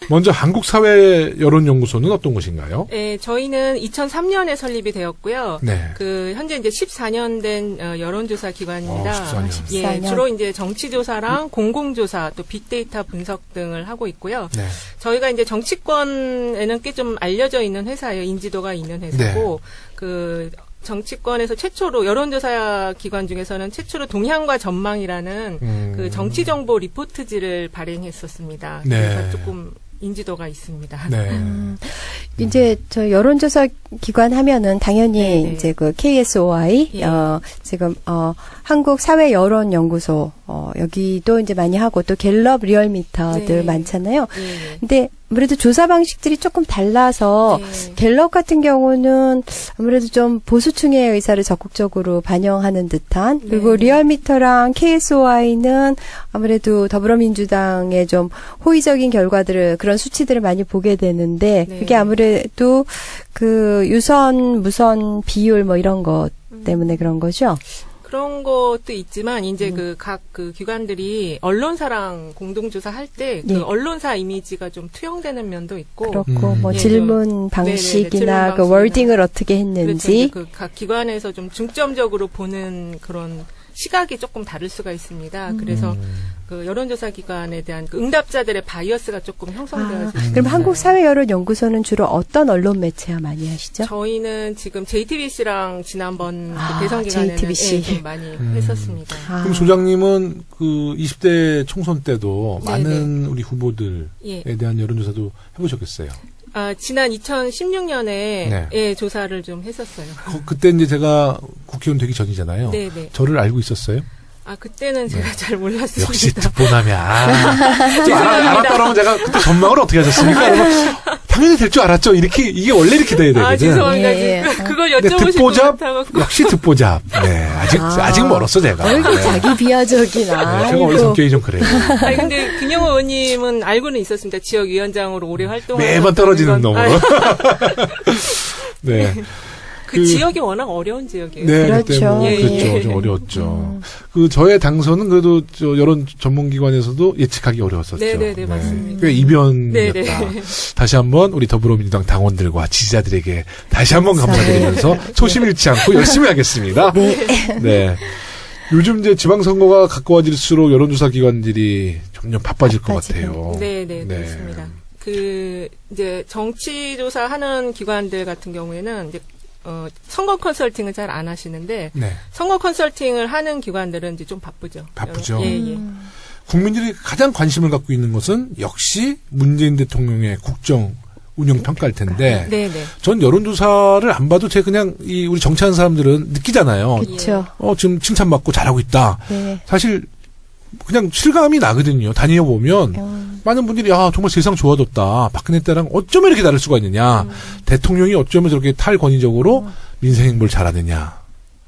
먼저 한국사회여론연구소는 어떤 곳인가요? 네, 저희는 2003년에 설립이 되었고요. 네. 현재 이제 14년 된 여론조사 기관입니다. 14년. 예, 주로 이제 정치조사랑 공공조사 또 빅데이터 분석 등을 하고 있고요. 네. 저희가 이제 정치권에는 꽤 좀 알려져 있는 회사예요. 인지도가 있는 회사고, 정치권에서 최초로 여론조사 기관 중에서는 최초로 동향과 전망이라는 그 정치정보 리포트지를 발행했었습니다. 네. 그래서 조금 인지도가 있습니다. 네. 이제 저 여론조사 기관 하면은 당연히 네네. 이제 그 KSOI 예. 지금 한국사회여론연구소 여기도 이제 많이 하고 또 갤럽 리얼미터들 네. 많잖아요. 예. 근데 아무래도 조사 방식들이 조금 달라서 네. 갤럽 같은 경우는 아무래도 좀 보수층의 의사를 적극적으로 반영하는 듯한 그리고 네. 리얼미터랑 KSOI는 아무래도 더불어민주당의 좀 호의적인 결과들을 그런 수치들을 많이 보게 되는데 네. 그게 아무래도 그 유선 무선 비율 뭐 이런 것 때문에 그런 거죠. 그런 것도 있지만 이제 각 기관들이 언론사랑 공동조사 할 때 그 예. 언론사 이미지가 좀 투영되는 면도 있고 그렇고 뭐 예, 질문 네네네, 방식이나 질문 그 방식이나. 월딩을 어떻게 그렇죠. 했는지 그 각 기관에서 좀 중점적으로 보는 그런 시각이 조금 다를 수가 있습니다. 그래서 그 여론조사 기관에 대한 그 응답자들의 바이어스가 조금 형성되어지고 있어요. 그럼 한국사회여론연구소는 주로 어떤 언론 매체와 많이 하시죠? 저희는 지금 JTBC랑 지난번 아, 그 대선 기간에는 JTBC. 예, 좀 많이 했었습니다. 그럼 소장님은 그 20대 총선 때도 네, 많은 우리 후보들에 예. 대한 여론조사도 해보셨겠어요. 지난 2016년에 네. 예, 조사를 좀 했었어요. 그때 이제 제가 국회의원 되기 전이잖아요. 네네. 저를 알고 있었어요? 그때는 제가 잘 몰랐습니다. 역시 듣보남이야. 알았다 그러면 제가 그때 전망을 어떻게 하셨습니까? 그러면 당연히 될 줄 알았죠. 이게 원래 이렇게 돼야 되거든. 죄송합니다. 예. 그걸 근데 여쭤보실 것 듣보잡 같아갖고. 역시 듣보잡. 네, 아직 멀었어 제가. 왜 이렇게 네. 자기 비하적이나. 네, 제가 원래 성격이 좀 그래요. 아니, 근데 김영호 의원님은 알고는 있었습니다. 지역위원장으로 오래 활동하고. 매번 떨어지는 놈으로. 네. 그 지역이 워낙 어려운 지역이에요. 네, 그렇죠. 그때 뭐 예, 그렇죠. 예. 좀 어려웠죠. 그 저의 당선은 그래도 저 여론 전문기관에서도 예측하기 어려웠었죠. 네네네, 맞습니다. 꽤 이변이었다. 네네. 다시 한번 우리 더불어민주당 당원들과 지지자들에게 다시 한번 감사드리면서 초심 잃지 않고 열심히 하겠습니다. 네. 요즘 이제 지방선거가 가까워질수록 여론조사 기관들이 점점 바빠질 것 같아요. 네네, 그렇습니다. 이제 정치조사 하는 기관들 같은 경우에는 이제 선거 컨설팅을 잘 안 하시는데 네. 선거 컨설팅을 하는 기관들은 이제 좀 바쁘죠. 바쁘죠. 예. 국민들이 가장 관심을 갖고 있는 것은 역시 문재인 대통령의 국정 운영 평가일 텐데 네네. 전 여론조사를 안 봐도 제가 그냥 우리 정치하는 사람들은 느끼잖아요. 그렇죠. 지금 칭찬받고 잘하고 있다. 네. 사실 그냥 실감이 나거든요. 다녀보면 많은 분들이 정말 세상 좋아졌다. 박근혜 때랑 어쩌면 이렇게 다를 수가 있느냐. 대통령이 어쩌면 저렇게 탈권위적으로 민생 행보를 잘하느냐.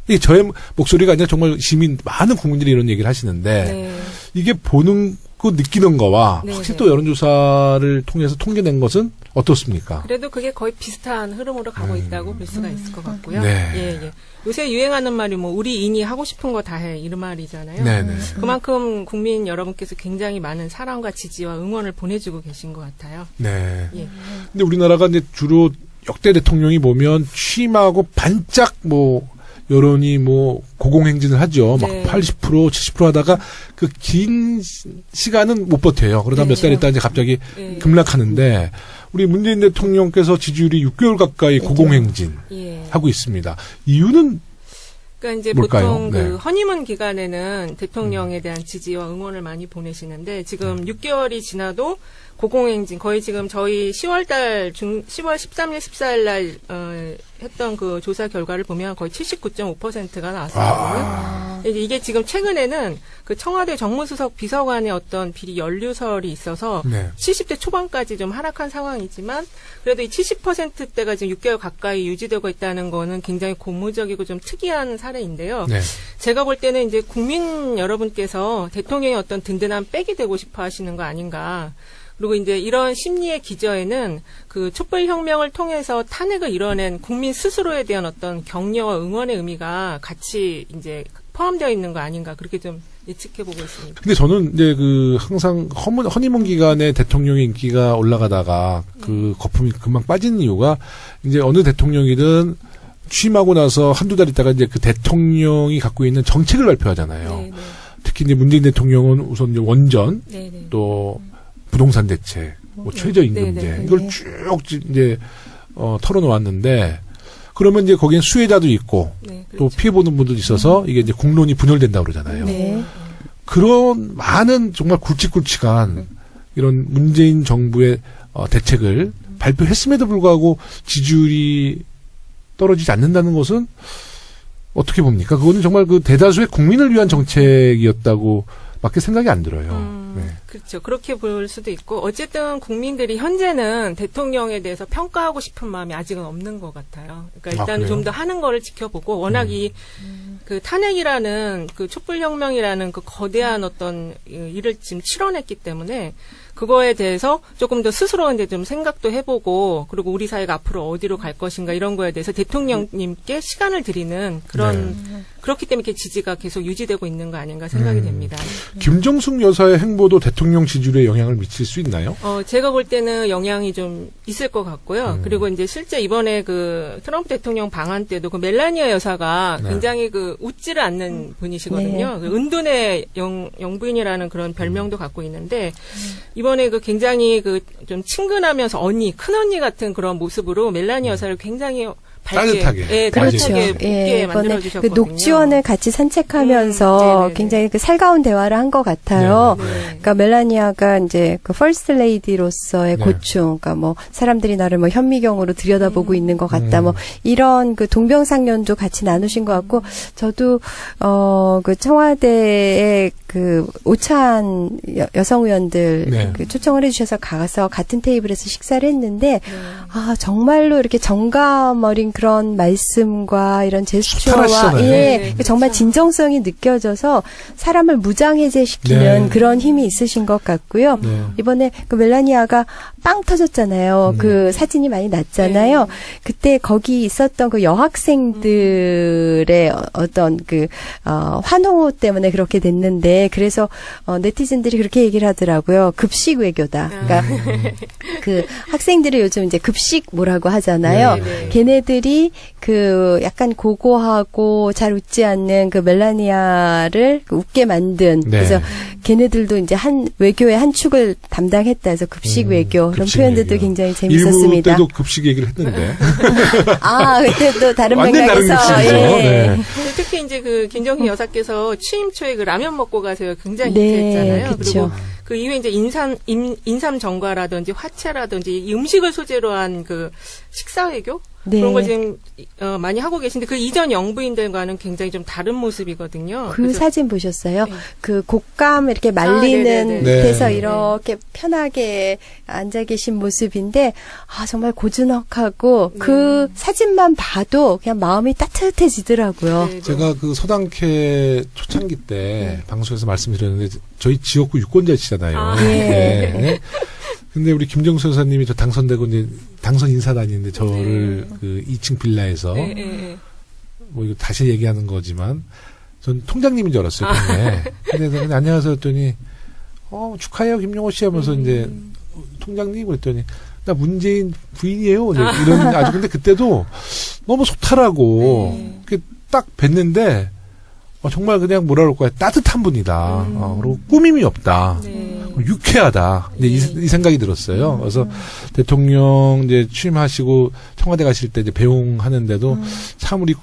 이게 저의 목소리가 아니라 정말 많은 국민들이 이런 얘기를 하시는데 네. 이게 보는 거 느끼는 거와 네, 확실히 네. 또 여론조사를 통해서 통계낸 것은 어떻습니까? 그래도 그게 거의 비슷한 흐름으로 가고 있다고 볼 수가 있을 것 같고요. 네. 예. 요새 유행하는 말이 우리 인이 하고 싶은 거 다 해 이런 말이잖아요. 네네. 그만큼 국민 여러분께서 굉장히 많은 사랑과 지지와 응원을 보내주고 계신 것 같아요. 네. 예. 근데 우리나라가 이제 주로 역대 대통령이 보면 취임하고 반짝 여론이 고공행진을 하죠. 막 네. 80%, 70% 하다가 그 긴 시간은 못 버텨요. 그러다 몇 달 있다 이제 갑자기 네. 급락하는데 우리 문재인 대통령께서 지지율이 6개월 가까이 고공행진 예. 하고 있습니다. 이유는 그러니까 이제 뭘까요? 보통 네. 그 허니문 기간에는 대통령에 대한 지지와 응원을 많이 보내시는데 지금 6개월이 지나도 고공행진 거의 지금 저희 10월 13일 14일 날 했던 그 조사 결과를 보면 거의 79.5%가 나왔거든요. 이게 지금 최근에는 그 청와대 정무수석 비서관의 어떤 비리 연루설이 있어서 네. 70대 초반까지 좀 하락한 상황이지만 그래도 이 70%대가 지금 6개월 가까이 유지되고 있다는 거는 굉장히 고무적이고 좀 특이한 사례인데요. 네. 제가 볼 때는 이제 국민 여러분께서 대통령의 어떤 든든한 백이 되고 싶어 하시는 거 아닌가. 그리고 이제 이런 심리의 기저에는 그 촛불혁명을 통해서 탄핵을 이뤄낸 국민 스스로에 대한 어떤 격려와 응원의 의미가 같이 이제 포함되어 있는 거 아닌가 그렇게 좀 예측해보고 있습니다. 근데 저는 이제 그 항상 허니문 기간에 대통령의 인기가 올라가다가 그 거품이 금방 빠지는 이유가 이제 어느 대통령이든 취임하고 나서 한두 달 있다가 이제 그 대통령이 갖고 있는 정책을 발표하잖아요. 네네. 특히 이제 문재인 대통령은 우선 이제 원전 네네. 또 부동산 대책, 뭐 최저임금제 네네. 이걸 쭉 이제 털어놓았는데 그러면 이제 거기엔 수혜자도 있고 네, 또 그렇죠. 피해 보는 분들도 있어서 이게 이제 국론이 분열된다고 그러잖아요. 네. 그런 많은 정말 굵직굵직한 이런 문재인 정부의 대책을 발표했음에도 불구하고 지지율이 떨어지지 않는다는 것은 어떻게 봅니까? 그거는 정말 그 대다수의 국민을 위한 정책이었다고 밖에 생각이 안 들어요. 네. 그렇죠. 그렇게 볼 수도 있고 어쨌든 국민들이 현재는 대통령에 대해서 평가하고 싶은 마음이 아직은 없는 것 같아요. 그러니까 일단은 좀 더 하는 거를 지켜보고 워낙 그 탄핵이라는 그 촛불혁명이라는 그 거대한 어떤 일을 지금 치러냈기 때문에 그거에 대해서 조금 더 스스로 이제 좀 생각도 해보고 그리고 우리 사회가 앞으로 어디로 갈 것인가 이런 거에 대해서 대통령님께 시간을 드리는 그런 그렇기 때문에 이렇게 지지가 계속 유지되고 있는 거 아닌가 생각이 됩니다. 김정숙 여사의 행보도 대통령 지지율에 영향을 미칠 수 있나요? 제가 볼 때는 영향이 좀 있을 것 같고요. 그리고 이제 실제 이번에 그 트럼프 대통령 방한 때도 그 멜라니아 여사가 네. 굉장히 그 웃지를 않는 분이시거든요. 그 은둔의 영부인이라는 그런 별명도 갖고 있는데 이번에 그 굉장히 그 좀 친근하면서 큰 언니 같은 그런 모습으로 멜라니아 여사를 굉장히 밝게, 따뜻하게. 예, 그렇죠. 따뜻하게 웃게 예, 이번에 만들어주셨거든요. 그 녹지원을 같이 산책하면서 네네네. 굉장히 그 살가운 대화를 한 것 같아요. 네네. 네. 그러니까 멜라니아가 이제 그 퍼스트 레이디로서의 네. 고충, 그러니까 뭐 사람들이 나를 뭐 현미경으로 들여다보고 있는 것 같다, 뭐 이런 그 동병상련도 같이 나누신 것 같고, 저도 그 청와대의 그 오찬 여성 의원들 네. 그 초청을 해주셔서 가서 같은 테이블에서 식사를 했는데, 아 정말로 이렇게 정감 어린 그런 말씀과 이런 제스처와 수탈하시잖아요. 네, 정말 그렇죠. 진정성이 느껴져서 사람을 무장해제시키는 네. 그런 힘이 있으신 것 같고요. 네. 이번에 그 멜라니아가 빵 터졌잖아요. 그 사진이 많이 났잖아요. 그때 거기 있었던 그 여학생들의 어떤 그 환호 때문에 그렇게 됐는데 그래서 네티즌들이 그렇게 얘기를 하더라고요. 급식 외교다. 그러니까 그 학생들이 요즘 이제 급식 뭐라고 하잖아요. 네. 걔네들이 그 약간 고고하고 잘 웃지 않는 그 멜라니아를 웃게 만든 네. 그래서 걔네들도 이제 한 외교의 한 축을 담당했다 해서 급식 외교 그런 급식 표현들도 외교. 굉장히 일부 재밌었습니다. 때도 급식 얘기를 했는데 아 그때 또 다른 완전 다른 맥락에서 급식이죠. 예. 네. 특히 이제 그 김정희 여사께서 취임 초에 그 라면 먹고 가세요 굉장히 네, 히트했잖아요. 그쵸. 그리고 그 이후에 이제 인삼 전과라든지 화채라든지 이 음식을 소재로 한 그 식사 외교 네. 그런 걸 지금 많이 하고 계신데 그 이전 영부인들과는 굉장히 좀 다른 모습이거든요. 그 그래서 사진 보셨어요? 네. 그 곡감 이렇게 말리는 네네네. 데서 네. 이렇게 편하게 앉아 계신 모습인데 아 정말 고즈넉하고 그 사진만 봐도 그냥 마음이 따뜻해지더라고요. 네, 네. 제가 그 서당캐 초창기 때 방송에서 말씀드렸는데 저희 지역구 유권자시잖아요. 아, 네. 근데 우리 김정수 여사님이 저 당선되고 이제 당선 인사 다니는데 저를 그 2층 빌라에서 네, 네, 네. 뭐 이거 다시 얘기하는 거지만 전 통장님인 줄 알았어요. 근데 그냥 안녕하세요 했더니 축하해요 김용호 씨 하면서 이제 통장님 그랬더니 나 문재인 부인이에요. 이제 이런 아주 근데 그때도 너무 소탈하고 이렇게 딱 뵀는데 정말 그냥 뭐라 그럴까요? 따뜻한 분이다. 그리고 꾸밈이 없다. 네. 유쾌하다. 이제 이 생각이 들었어요. 그래서 대통령 이제 취임하시고 청와대 가실 때 이제 배웅하는데도 참 우리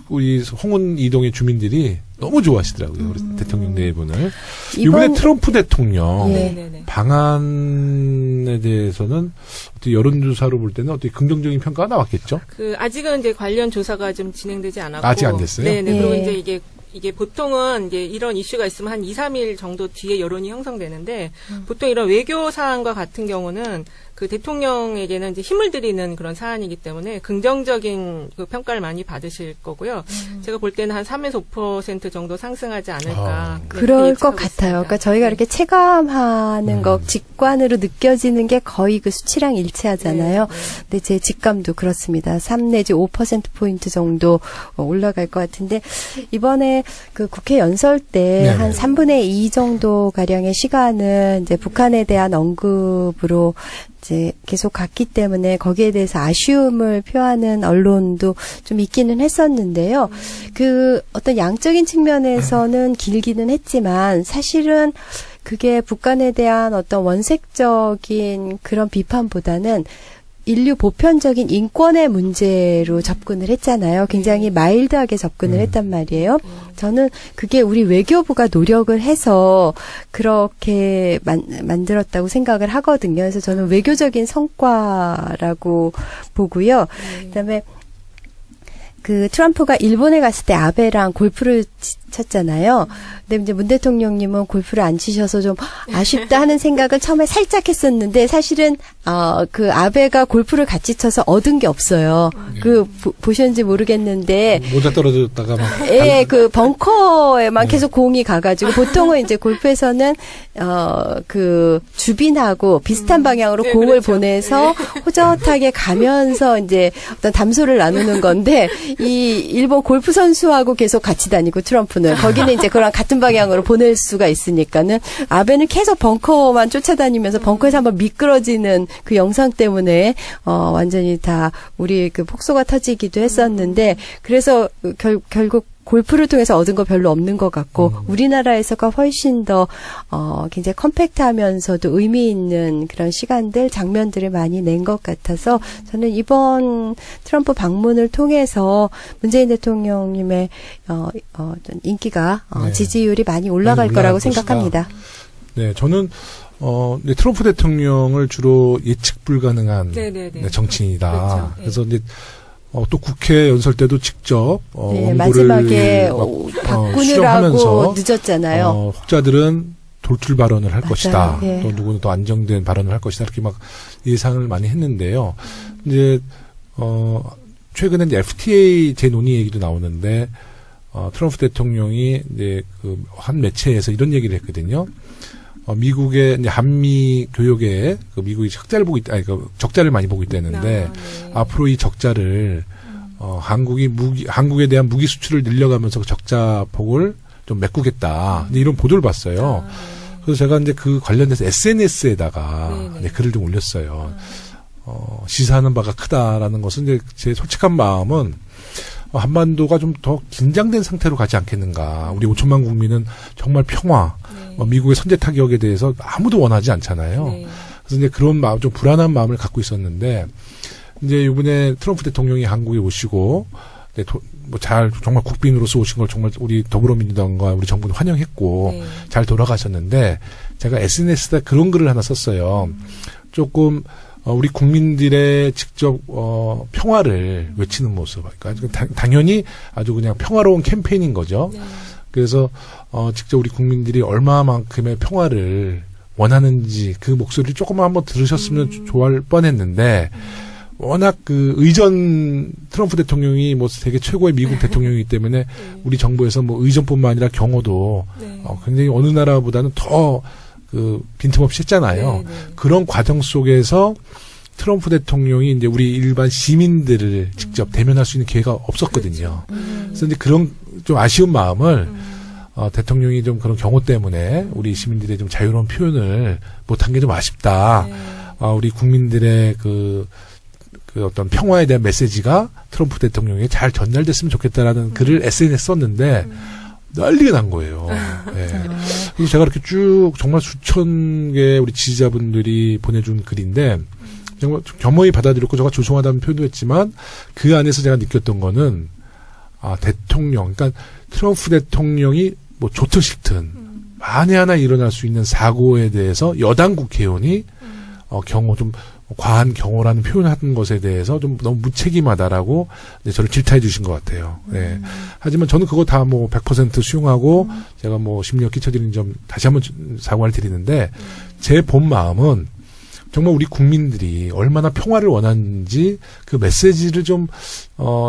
홍은 이동의 주민들이 너무 좋아하시더라고요. 우리 대통령 네 분을. 이번에 트럼프 대통령 네. 방안에 대해서는 어떻게 여론조사로 볼 때는 어떻게 긍정적인 평가가 나왔겠죠? 그 아직은 이제 관련 조사가 좀 진행되지 않았고 아직 안 됐어요? 네네. 네. 그리고 이제 이게 보통은 이제 이런 이슈가 있으면 한 2, 3일 정도 뒤에 여론이 형성되는데 보통 이런 외교 사안과 같은 경우는 그 대통령에게는 이제 힘을 드리는 그런 사안이기 때문에 긍정적인 그 평가를 많이 받으실 거고요. 제가 볼 때는 한 3에서 5% 정도 상승하지 않을까. 그럴 것 같아요. 그러니까 저희가 이렇게 체감하는 것, 직관으로 느껴지는 게 거의 그 수치랑 일치하잖아요. 근데 제 직감도 그렇습니다. 3 내지 5%포인트 정도 올라갈 것 같은데, 이번에 그 국회 연설 때 한 3분의 2 정도 가량의 시간은 이제 북한에 대한 언급으로 이제 계속 갔기 때문에 거기에 대해서 아쉬움을 표하는 언론도 좀 있기는 했었는데요. 그 어떤 양적인 측면에서는 길기는 했지만 사실은 그게 북한에 대한 어떤 원색적인 그런 비판보다는 인류 보편적인 인권의 문제로 접근을 했잖아요. 굉장히 마일드하게 접근을 했단 말이에요. 저는 그게 우리 외교부가 노력을 해서 그렇게 만들었다고 생각을 하거든요. 그래서 저는 외교적인 성과라고 보고요. 그다음에 그 트럼프가 일본에 갔을 때 아베랑 골프를 쳤잖아요. 근데 이제 문 대통령님은 골프를 안 치셔서 좀 아쉽다 하는 생각을 처음에 살짝 했었는데 사실은 그 아베가 골프를 같이 쳐서 얻은 게 없어요. 그 보셨는지 모르겠는데 모자 떨어졌다가 막 예, 그 벙커에만 계속 공이 가가지고 보통은 이제 골프에서는 그 주빈하고 비슷한 방향으로 공을 그렇죠. 보내서 호젓하게 가면서 이제 어떤 담소를 나누는 건데 이 일본 골프 선수하고 계속 같이 다니고 트럼프는 거기는 이제 그랑 같은 방향으로 보낼 수가 있으니까는 아베는 계속 벙커만 쫓아다니면서 벙커에서 한번 미끄러지는 그 영상 때문에 완전히 다 우리 그 폭소가 터지기도 했었는데 그래서 결국 골프를 통해서 얻은 거 별로 없는 것 같고 우리나라에서가 훨씬 더 굉장히 컴팩트하면서도 의미 있는 그런 시간들, 장면들을 많이 낸 것 같아서 저는 이번 트럼프 방문을 통해서 문재인 대통령님의 인기가 네. 지지율이 많이 올라갈 거라고 생각합니다. 네, 저는 트럼프 대통령을 주로 예측 불가능한 정치인이다. 그렇죠. 그래서 이제 또 국회 연설 때도 직접 네, 원고를 마지막에 바꾸느라고 늦었잖아요. 혹자들은 돌출 발언을 할 맞아요. 것이다. 네. 또 누구는 또 안정된 발언을 할 것이다. 이렇게 막 예상을 많이 했는데요. 이제 최근에 이제 FTA 재논의 얘기도 나오는데 트럼프 대통령이 이제 그 한 매체에서 이런 얘기를 했거든요. 미국의 이제 한미 교역에 그 미국이 적자를 보고 있다, 적자를 많이 보고 있다는데 네. 앞으로 이 적자를 한국에 대한 무기 수출을 늘려가면서 그 적자 폭을 좀 메꾸겠다. 이런 보도를 봤어요. 그래서 제가 이제 그 관련해서 SNS에다가 글을 좀 올렸어요. 시사하는 바가 크다라는 것은 이제 제 솔직한 마음은 한반도가 좀 더 긴장된 상태로 가지 않겠는가. 우리 5천만 국민은 정말 평화, 미국의 선제 타격에 대해서 아무도 원하지 않잖아요. 그래서 이제 그런 마음, 좀 불안한 마음을 갖고 있었는데, 이제 이번에 트럼프 대통령이 한국에 오시고, 정말 국빈으로서 오신 걸 정말 우리 더불어민주당과 우리 정부는 환영했고, 잘 돌아가셨는데, 제가 SNS에 그런 글을 하나 썼어요. 조금, 우리 국민들의 직접 평화를 외치는 모습. 그러니까 당연히 아주 그냥 평화로운 캠페인인 거죠. 그래서 직접 우리 국민들이 얼마만큼의 평화를 원하는지 그 목소리를 조금만 한번 들으셨으면 좋을 뻔했는데 워낙 그 의전 트럼프 대통령이 뭐 세계 최고의 미국 대통령이기 때문에 우리 정부에서 뭐 의전뿐만 아니라 경호도 굉장히 어느 나라보다는 더 그 빈틈없이 했잖아요. 그런 과정 속에서 트럼프 대통령이 이제 우리 일반 시민들을 직접 대면할 수 있는 기회가 없었거든요. 그래서 이제 그런 좀 아쉬운 마음을 대통령이 좀 그런 경호 때문에 우리 시민들의 좀 자유로운 표현을 못한 게 좀 아쉽다. 우리 국민들의 그 어떤 평화에 대한 메시지가 트럼프 대통령에게 잘 전달됐으면 좋겠다라는 글을 SNS에 썼는데 난리가 난 거예요. 네. 그래서 제가 이렇게 쭉 정말 수천 개의 우리 지지자분들이 보내준 글인데 정말 겸허히 받아들였고 제가 죄송하다는 표현도 했지만 그 안에서 제가 느꼈던 거는 대통령, 그러니까 트럼프 대통령이 뭐 좋든 싫든 만에 하나 일어날 수 있는 사고에 대해서 여당 국회의원이 경호 좀 과한 경호라는 표현을 하는 것에 대해서 좀 너무 무책임하다라고 저를 질타해 주신 것 같아요. 네. 하지만 저는 그거 다 뭐 100% 수용하고 제가 뭐 심려 끼쳐드린 점 다시 한번 사과를 드리는데 제 본 마음은 정말 우리 국민들이 얼마나 평화를 원하는지 그 메시지를 좀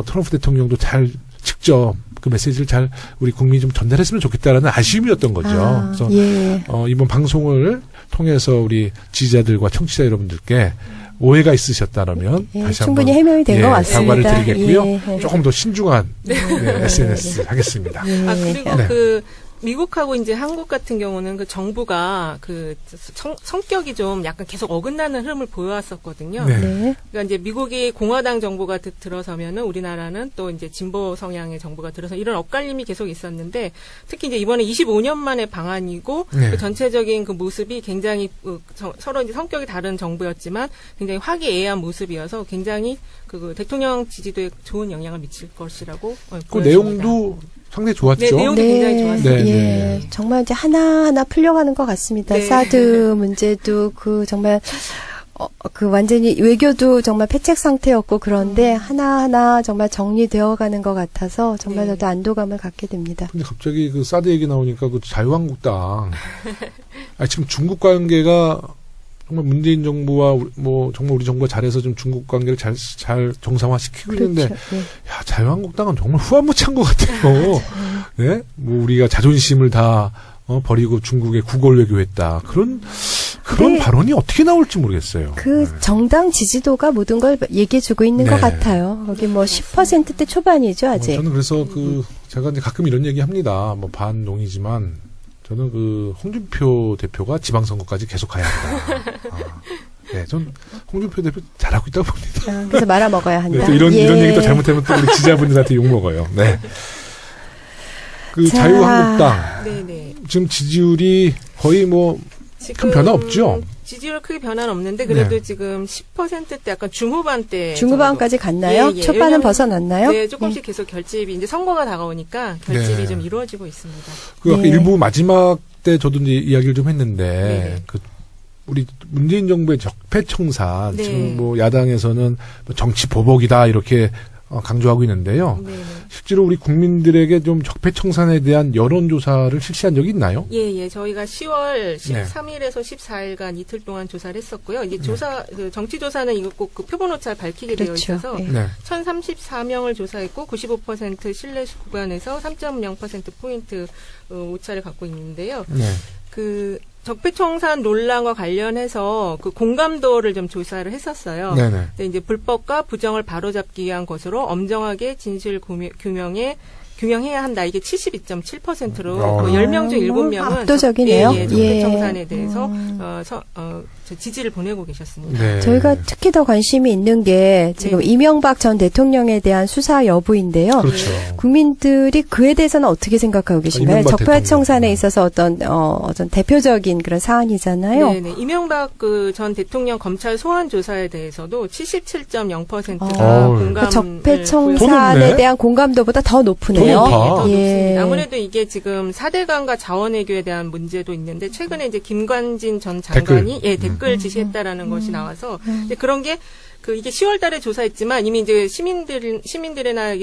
트럼프 대통령도 잘 직접 그 메시지를 잘 우리 국민이 좀 전달했으면 좋겠다라는 아쉬움이었던 거죠. 그래서 예. 이번 방송을 통해서 우리 지지자들과 청취자 여러분들께 오해가 있으셨다라면 예, 다시 충분히 한번 해명이 된 것 같습니다. 사과를 드리겠고요. 예. 조금 더 신중한 SNS 하겠습니다. 예. 그리고 네. 그 미국하고 이제 한국 같은 경우는 그 정부가 그 성격이 좀 약간 계속 어긋나는 흐름을 보여왔었거든요. 네. 네. 그러니까 이제 미국이 공화당 정부가 들어서면은 우리나라는 또 이제 진보 성향의 정부가 들어서 이런 엇갈림이 계속 있었는데 특히 이제 이번에 25년 만의 방안이고 네. 그 전체적인 그 모습이 굉장히 서로 이제 성격이 다른 정부였지만 굉장히 화기애애한 모습이어서 굉장히 그 대통령 지지도에 좋은 영향을 미칠 것이라고 그 보여집니다. 내용도 상당히 좋았죠. 네, 내용도 굉장히 좋았어요. 네, 예. 네. 정말 이제 하나하나 풀려가는 것 같습니다. 네. 사드 문제도 그 정말 그 완전히 외교도 정말 패착 상태였고 그런데 하나하나 정말 정리되어 가는 것 같아서 정말 네. 저도 안도감을 갖게 됩니다. 근데 갑자기 그 사드 얘기 나오니까 그 자유한국당 지금 중국 관계가 정말 문재인 정부와 뭐 정말 우리 정부가 잘해서 좀 중국 관계를 잘 정상화시키고 있는데 그렇죠. 예. 야, 자유한국당은 정말 후한무치한 것 같아요. 네? 뭐 우리가 자존심을 다 버리고 중국에 국월 외교했다. 그런 네. 발언이 어떻게 나올지 모르겠어요. 그 정당 지지도가 모든 걸 얘기해주고 있는 네. 것 같아요. 거기 뭐 10%대 초반이죠 아직. 저는 그래서 제가 이제 가끔 이런 얘기 합니다. 뭐 반농이지만 저는 그 홍준표 대표가 지방선거까지 계속 가야 한다. 네, 전 홍준표 대표 잘하고 있다고 봅니다. 그래서 말아 먹어야 한다. 네, 또 이런 예. 얘기 또 잘못하면 또 우리 지지자분들한테 욕 먹어요. 네. 그 자. 자유한국당 네네. 지금 지지율이 거의 뭐 큰 변화 없죠? 지지율 크게 변화는 없는데 그래도 네. 지금 10%대 약간 중후반대 중후반까지 갔나요? 예, 예. 초반은 왜냐면- 벗어났나요? 네, 조금씩 계속 결집이 이제 선거가 다가오니까 결집이 네. 좀 이루어지고 있습니다. 그 아까 네. 일부 마지막 때 저도 이제 이야기를 좀 했는데 네네. 그 우리 문재인 정부의 적폐청산 네. 지금 뭐 야당에서는 뭐 정치 보복이다 이렇게 강조하고 있는데요. 네. 실제로 우리 국민들에게 좀 적폐청산에 대한 여론조사를 실시한 적이 있나요? 예. 저희가 10월 네. 13일에서 14일간 이틀 동안 조사를 했었고요. 이제 그 정치조사는 이거 꼭 그 표본오차를 밝히게 되어 그렇죠. 있어서 예. 네. 1034명을 조사했고 95% 신뢰 구간에서 3.0%포인트 오차를 갖고 있는데요. 네. 그 적폐청산 논란과 관련해서 그 공감도를 좀 조사를 했었어요. 네네. 근데 이제 불법과 부정을 바로잡기 위한 것으로 엄정하게 진실 규명해야 한다. 이게 72.7%로 아. 10명 중 7명은 압도적이네요. 예, 예. 적폐청산에 대해서 지지를 보내고 계셨습니다. 네. 저희가 특히 더 관심이 있는 게 지금 네. 이명박 전 대통령에 대한 수사 여부인데요. 그렇죠. 국민들이 그에 대해서는 어떻게 생각하고 계신가요? 이명박 적폐청산에 대통령. 있어서 어떤 대표적인 그런 사안이잖아요. 네네. 이명박 그 전 대통령 검찰 소환 조사에 대해서도 77.0%가 어우. 공감을 그 적폐청산에 더 높네. 대한 공감도보다 더 높으네요. 더 높아. 더 예. 높습니다. 아무래도 이게 지금 4대강과 자원외교에 대한 문제도 있는데 최근에 이제 김관진 전 장관이 댓글 지시했다라는 것이 나와서 근데 그런 게 이게 10월달에 조사했지만 이미 이제 시민들이나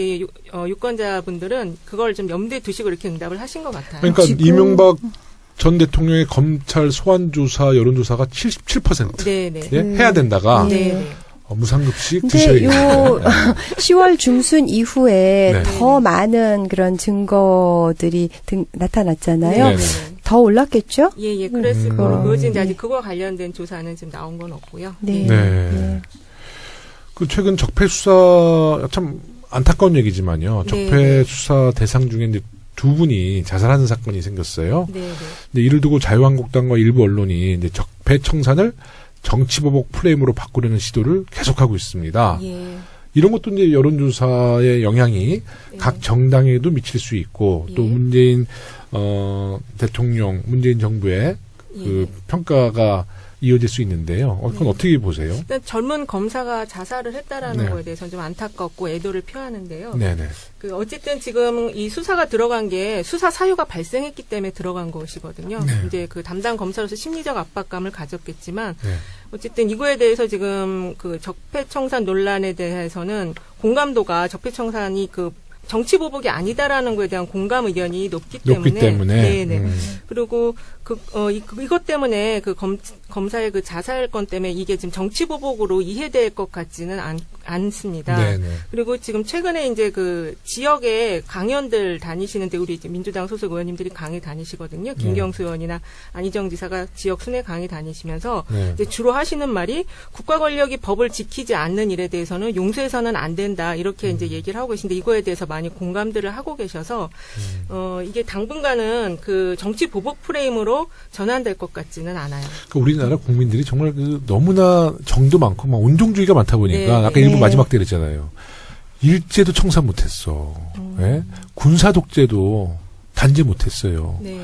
유권자분들은 그걸 좀 염두에 두시고 이렇게 응답을 하신 것 같아요. 그러니까 지금- 이명박 전 대통령의 검찰 소환조사 여론조사가 77%. 네네. 예? 해야 된다가 네. 네네. 무상급식 근데 드셔야겠네요. 요 10월 중순 이후에 네. 더 많은 그런 증거들이 나타났잖아요. 네네. 더 올랐겠죠? 예, 그랬을 음. 거로 보여지는데 네. 아직 그거와 관련된 조사는 지금 나온 건 없고요. 네. 예. 네. 그 최근 적폐 수사 참 안타까운 얘기지만요. 적폐 네. 수사 대상 중에 이제 두 분이 자살하는 사건이 생겼어요. 네네. 근데 이를 두고 자유한국당과 일부 언론이 이제 적폐 청산을 정치보복 프레임으로 바꾸려는 시도를 계속하고 있습니다. 예. 이런 것도 이제 여론조사의 영향이 네. 각 정당에도 미칠 수 있고 또 예. 문재인 대통령, 문재인 정부의 그 예. 평가가 이어질 수 있는데요. 그건 네. 어떻게 보세요? 일단 젊은 검사가 자살을 했다라는 네. 거에 대해서는 좀 안타깝고 애도를 표하는데요. 네네. 어쨌든 지금 이 수사가 들어간 게 수사 사유가 발생했기 때문에 들어간 것이거든요. 네. 이제 그 담당 검사로서 심리적 압박감을 가졌겠지만 네. 어쨌든 이거에 대해서 지금 그 적폐청산 논란에 대해서는 공감도가 적폐청산이 그 정치 보복이 아니다라는 거에 대한 공감 의견이 높기 때문에. 네네. 그리고 이것 때문에 검사의 그 자살 건 때문에 이게 지금 정치 보복으로 이해될 것 같지는 않습니다. 네네. 그리고 지금 최근에 이제 그 지역에 강연들 다니시는데 우리 이제 민주당 소속 의원님들이 강의 다니시거든요. 김경수 의원이나 안희정 지사가 지역 순회 강의 다니시면서 네. 이제 주로 하시는 말이 국가 권력이 법을 지키지 않는 일에 대해서는 용서해서는 안 된다 이렇게 이제 얘기를 하고 계신데 이거에 대해서 많이 공감들을 하고 계셔서 이게 당분간은 그 정치 보복 프레임으로 전환될 것 같지는 않아요. 그 우리나라 국민들이 정말 그 너무나 정도 많고 막 온종주의가 많다 보니까 네. 아까 일부 마지막 때 그랬잖아요. 일제도 청산 못했어. 예? 군사 독재도 단죄 못했어요. 네.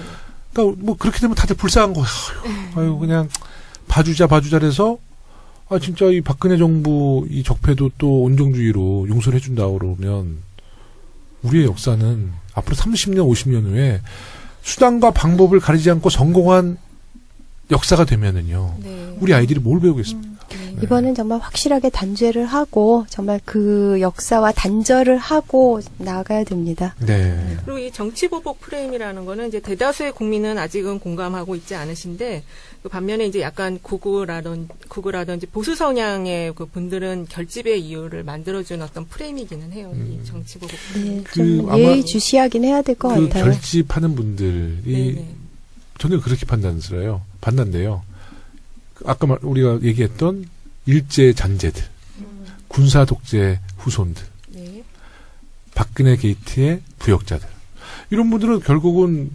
그러니까 뭐 그렇게 되면 다들 불쌍한 거야. 아유 그냥 봐주자래서 아 진짜 이 박근혜 정부 이 적폐도 또 온종주의로 용서를 해준다 그러면 우리의 역사는 앞으로 30년 50년 후에 수단과 방법을 가리지 않고 성공한 역사가 되면은요. 네. 우리 아이들이 뭘 배우겠습니까? 네. 이번엔 정말 확실하게 단죄를 하고 정말 그 역사와 단절을 하고 나가야 됩니다. 네. 그리고 이 정치 보복 프레임이라는 거는 이제 대다수의 국민은 아직은 공감하고 있지 않으신데 그 반면에 이제 약간 구구라든지 보수 성향의 그 분들은 결집의 이유를 만들어준 어떤 프레임이기는 해요. 이 정치 보복 프레임. 네, 좀 아마 예의주시하긴 해야 될 것 그 같아요. 결집하는 분들이 네네. 저는 그렇게 판단돼요. 아까 우리가 얘기했던 일제 잔재들, 군사 독재 후손들, 네. 박근혜 게이트의 부역자들 이런 분들은 결국은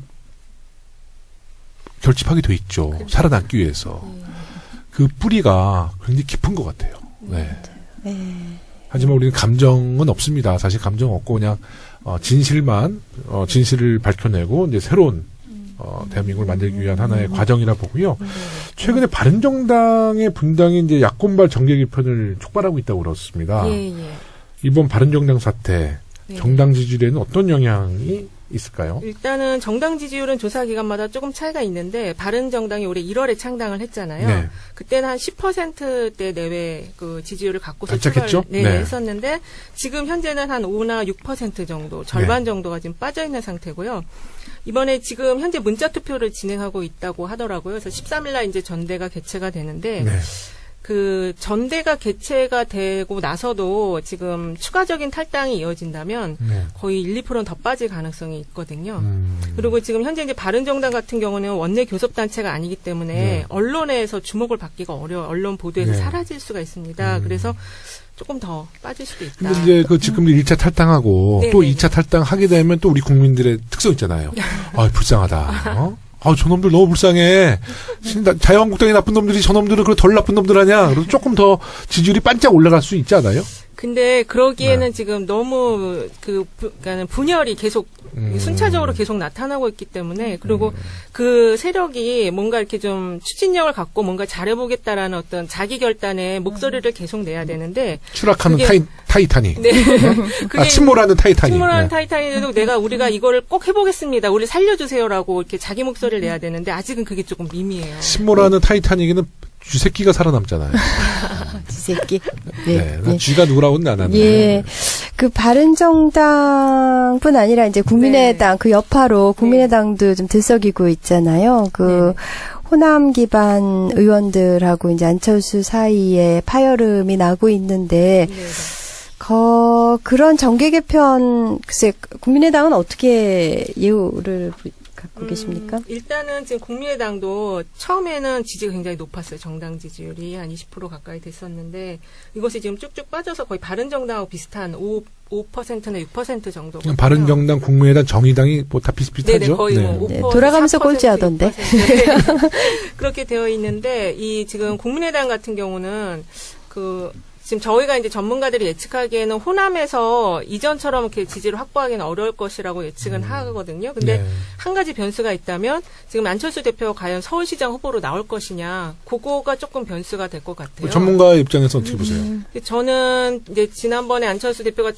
결집하게 돼 있죠. 그렇죠. 살아남기 위해서. 그 뿌리가 굉장히 깊은 것 같아요. 네. 네. 하지만 우리는 감정은 없습니다. 사실 감정 없고 그냥 진실을 밝혀내고 이제 새로운 대한민국을 만들기 위한 하나의 과정이라 보고요. 최근에 바른정당의 분당이 이제 야권발 정계 개편을 촉발하고 있다고 그렇습니다. 예. 이번 바른정당 사태, 네. 정당 지지율에는 어떤 영향이 있을까요? 일단은 정당 지지율은 조사 기간마다 조금 차이가 있는데 바른정당이 올해 1월에 창당을 했잖아요. 네. 그때는 한 10%대 내외 그 지지율을 갖고서 안착했죠? 네. 네. 했었는데 지금 현재는 한 5나 6% 정도, 절반 정도가 지금 빠져 있는 상태고요. 이번에 지금 현재 문자 투표를 진행하고 있다고 하더라고요. 그래서 13일 날 이제 전대가 개최가 되는데 네. 그 전대가 개최가 되고 나서도 지금 추가적인 탈당이 이어진다면 네. 거의 1, 2%는 더 빠질 가능성이 있거든요. 그리고 지금 현재 이제 바른정당 같은 경우는 원내 교섭단체가 아니기 때문에 네. 언론에서 주목을 받기가 어려워요. 언론 보도에서 네. 사라질 수가 있습니다. 그래서 조금 더 빠질 수도 있다. 근데 이제 그 지금 1차 탈당하고 네네네. 또 2차 탈당하게 되면 또 우리 국민들의 특성 있잖아요. 아, 불쌍하다. 아, 저놈들 너무 불쌍해. 자유한국당이 나쁜 놈들이 저놈들은 그래 덜 나쁜 놈들 아니야. 그래서 조금 더 지지율이 반짝 올라갈 수 있지 않아요? 근데 그러기에는 네. 지금 너무 그러니까 분열이 계속 순차적으로 계속 나타나고 있기 때문에 그리고 그 세력이 뭔가 이렇게 좀 추진력을 갖고 뭔가 잘해보겠다라는 어떤 자기 결단의 목소리를 계속 내야 되는데 추락하는 그게- 타이타닉. 네. 그게 침몰하는 타이타닉. 침몰하는 네. 타이타닉에도 우리가 이거를 꼭 해보겠습니다. 우리 살려주세요라고 이렇게 자기 목소리를 내야 되는데 아직은 그게 조금 미미해요. 침몰하는 타이타닉에는 쥐새끼가 살아남잖아요. 지새끼. 네. 쥐가 누구라고는 안 하는데. 예. 그 바른정당뿐 아니라 이제 국민의당 그 여파로 국민의당도 좀 들썩이고 있잖아요. 그 호남 기반 의원들하고 이제 안철수 사이에 파열음이 나고 있는데 네. 그런 정계 개편 글쎄 국민의당은 어떻게 예우를 갖고 계십니까? 일단은 지금 국민의당도 처음에는 지지가 굉장히 높았어요. 정당 지지율이 한 20% 가까이 됐었는데 이것이 지금 쭉쭉 빠져서 거의 바른정당하고 비슷한 5%나 6% 정도. 그냥 바른정당, 국민의당, 정의당이 뭐 다 비슷비슷하죠. 네네, 거의 뭐 5%, 네, 돌아가면서 4%, 꼴찌하던데. 6%. 그렇게 되어 있는데 이 지금 국민의당 같은 경우는 지금 저희가 이제 전문가들이 예측하기에는 호남에서 이전처럼 이렇게 지지를 확보하기는 어려울 것이라고 예측은 하거든요. 근데 네. 한 가지 변수가 있다면 지금 안철수 대표가 과연 서울시장 후보로 나올 것이냐, 그거가 조금 변수가 될 것 같아요. 전문가 입장에서 어떻게 보세요? 저는 이제 지난번에 안철수 대표가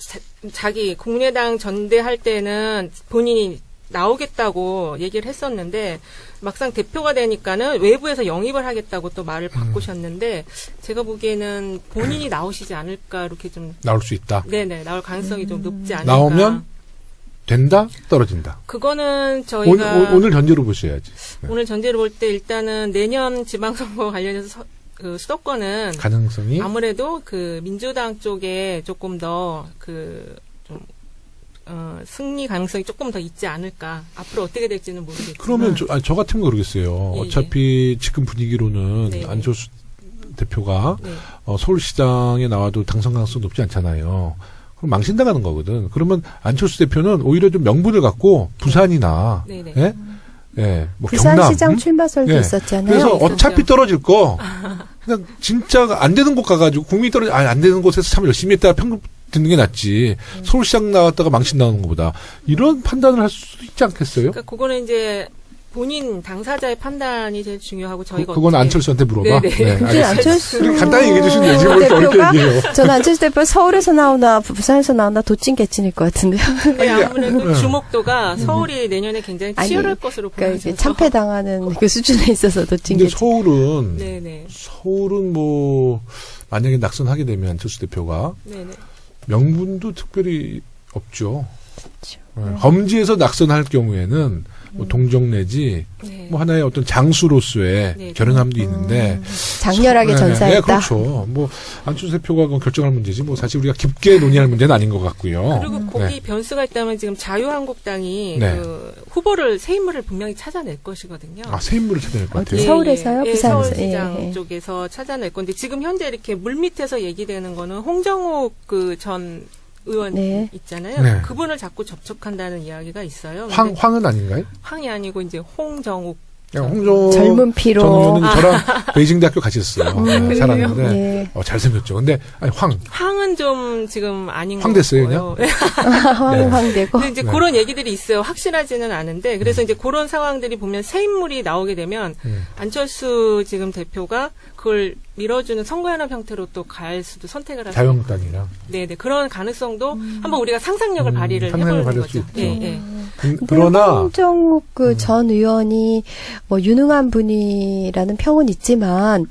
자기 국민의당 전대할 때는 본인이 나오겠다고 얘기를 했었는데 막상 대표가 되니까는 외부에서 영입을 하겠다고 또 말을 바꾸셨는데 제가 보기에는 본인이 나오시지 않을까 이렇게 좀 나올 수 있다. 네네 나올 가능성이 좀 높지 않을까. 나오면 된다? 떨어진다? 그거는 저희가 오늘 전제로 보셔야지. 네. 오늘 전제로 볼 때 일단은 내년 지방선거 관련해서 그 수도권은 가능성이 아무래도 그 민주당 쪽에 조금 더 승리 가능성이 조금 더 있지 않을까. 앞으로 어떻게 될지는 모르겠지만. 그러면 저 같으면 모르겠어요. 예, 어차피 지금 분위기로는 네, 안철수 대표가 네. 서울시장에 나와도 당선 가능성이 높지 않잖아요. 그럼 망신당하는 거거든. 그러면 안철수 대표는 오히려 좀 명분을 갖고 부산이나 네네. 예? 예, 뭐 경남 부산시장 출마설도 예. 있었잖아요. 그래서 있었죠. 어차피 떨어질 거 그냥 진짜 안 되는 곳 가가지고 국민이 안 되는 곳에서 참 열심히 했다가 평균 듣는 게 낫지. 서울시장 나왔다가 망신 나오는 것보다 이런 판단을 할 수도 있지 않겠어요? 그러니까 그거는 이제 본인 당사자의 판단이 제일 중요하고 저희가 그건 어떻게 안철수한테 물어봐. 네네. 네, 근데 알겠습니다. 안철수 그렇게 간단히 얘기해 주시면 되지. 뭘 이렇게 어렵게 대표가 얘기해요. 저는 안철수 대표 서울에서 나오나 부산에서 나오나 도찐개찐일 것 같은데요. 네, 아무래도 네. 주목도가 서울이 내년에 굉장히 치열할 것으로 그러니까 보여져서 이제 참패당하는 그 수준에 있어서 근데 도찐개찐. 네네. 서울은 뭐 만약에 낙선하게 되면 안철수 대표가 네네. 명분도 특별히 없죠. 그렇죠. 네. 험지에서 낙선할 경우에는 뭐 동정 내지 네. 뭐 하나의 어떤 장수로서의 네. 결연함도 있는데 장렬하게 네, 전사했다. 네, 그렇죠. 뭐 안철수 대표가 그건 결정할 문제지 뭐 사실 우리가 깊게 논의할 문제는 아닌 것 같고요. 그리고 거기 네. 변수가 있다면 지금 자유한국당이 네. 그 새 인물을 분명히 찾아낼 것이거든요. 새 인물을 찾아낼 것 같아요. 어디? 서울에서요? 예, 부산에서? 서울시장 예, 예. 쪽에서 찾아낼 건데 지금 현재 이렇게 물밑에서 얘기되는 거는 홍정욱 그 전 의원 네. 있잖아요. 네. 그분을 자꾸 접촉한다는 이야기가 있어요. 황은 아닌가요? 황이 아니고 이제 홍정욱. 홍정 젊은 피로. 전 의원은 저랑 베이징 대학교 같이 있었어요. 네, 그래요? 살았는데 네. 잘생겼죠. 근데 아니 황은 좀 지금 아닌 것 황 됐어요, 같고요. 황되고. 근데 이제 네. 그런 얘기들이 있어요. 확실하지는 않은데 그래서 이제 그런 상황들이 보면 새 인물이 나오게 되면 안철수 지금 대표가 그걸 밀어주는 선거연합 형태로 또 갈 수도 선택을 하죠. 자유한국당이랑. 네네 그런 가능성도 한번 우리가 상상력을 발휘를 상상력을 해보는 발휘할 수 거죠. 있죠. 예, 예. 그러나 홍정욱 그 전 의원이 뭐 유능한 분이라는 평은 있지만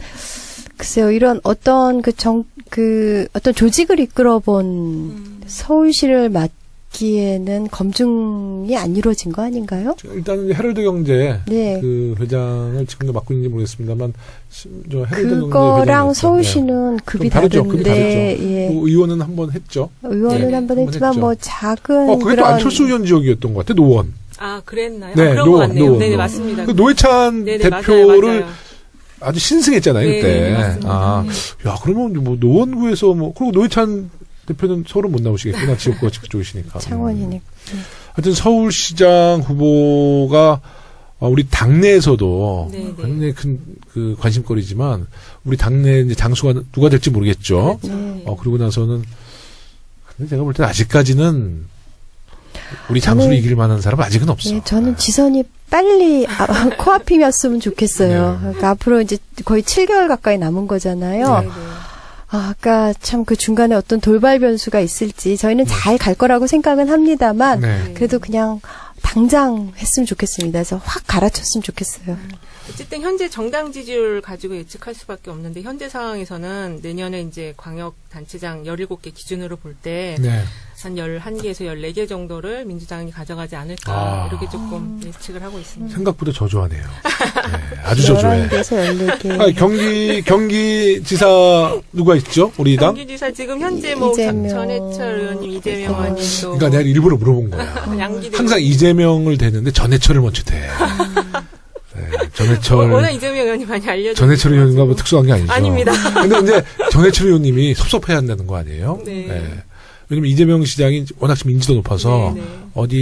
글쎄요 이런 어떤 어떤 조직을 이끌어본 서울시를 맡기에는 검증이 안 이루어진 거 아닌가요? 일단은 헤럴드 경제 네. 그 회장을 지금도 맡고 있는지 모르겠습니다만 저 헤럴드 경제 그거랑 회장이었죠. 서울시는 네. 급이 좀 다르죠. 급이 다른데 다르죠. 예. 뭐 의원은 한번 했죠. 의원은 네, 한번 한번 했지만 했죠. 뭐 작은 그게 또 그런 안철수 의원 지역이었던 것 같아. 노원. 아 그랬나요? 네, 아, 그런 노원, 것 같네요. 노원, 네네 노원. 맞습니다. 그 노회찬 네네, 대표를 맞아요. 아주 신승했잖아요 네, 그때. 맞습니다. 야 그러면 뭐 노원구에서 뭐 그리고 노회찬 대표는 서울은 못 나오시겠구나. 지역구가 그쪽이시니까. 창원이니까. 하여튼 서울시장 후보가 우리 당내에서도 네, 네. 굉장히 큰 그 관심거리지만 우리 당내 이제 장수가 누가 될지 모르겠죠. 네. 그러고 나서는 근데 제가 볼 때 아직까지는 우리 장수를 이길 만한 사람은 아직은 없어. 예, 저는 지선이 빨리 코앞이었으면 좋겠어요. 네. 그러니까 앞으로 이제 거의 7개월 가까이 남은 거잖아요. 네네. 아까 참 그 중간에 어떤 돌발 변수가 있을지 저희는 잘 갈 거라고 생각은 합니다만 네. 그래도 그냥 당장 했으면 좋겠습니다. 그래서 확 갈아쳤으면 좋겠어요. 어쨌든 현재 정당 지지율 가지고 예측할 수밖에 없는데 현재 상황에서는 내년에 이제 광역 단체장 17개 기준으로 볼 때 네. 한 11개에서 14개 정도를 민주당이 가져가지 않을까 이렇게 조금 예측을 하고 있습니다. 생각보다 저조하네요. 네, 아주 저조해. 11개에서 14개. 경기지사 누가 있죠? 우리 당? 경기지사 지금 현재 뭐 이재명. 전해철 의원님, 이재명 의원님 또 그러니까 내가 일부러 물어본 거야. 양기대 항상 이재명을 대는데 전해철을 먼저 대. 네, 전해철. 워낙 이재명 의원이 많이 알려져. 전해철 의원과 뭐 특수한 게 아니죠. 아닙니다. 근데 이제 전해철 의원님이 섭섭해야 한다는 거 아니에요? 네. 왜냐면 이재명 시장이 워낙 지금 인지도 높아서 네, 네. 어디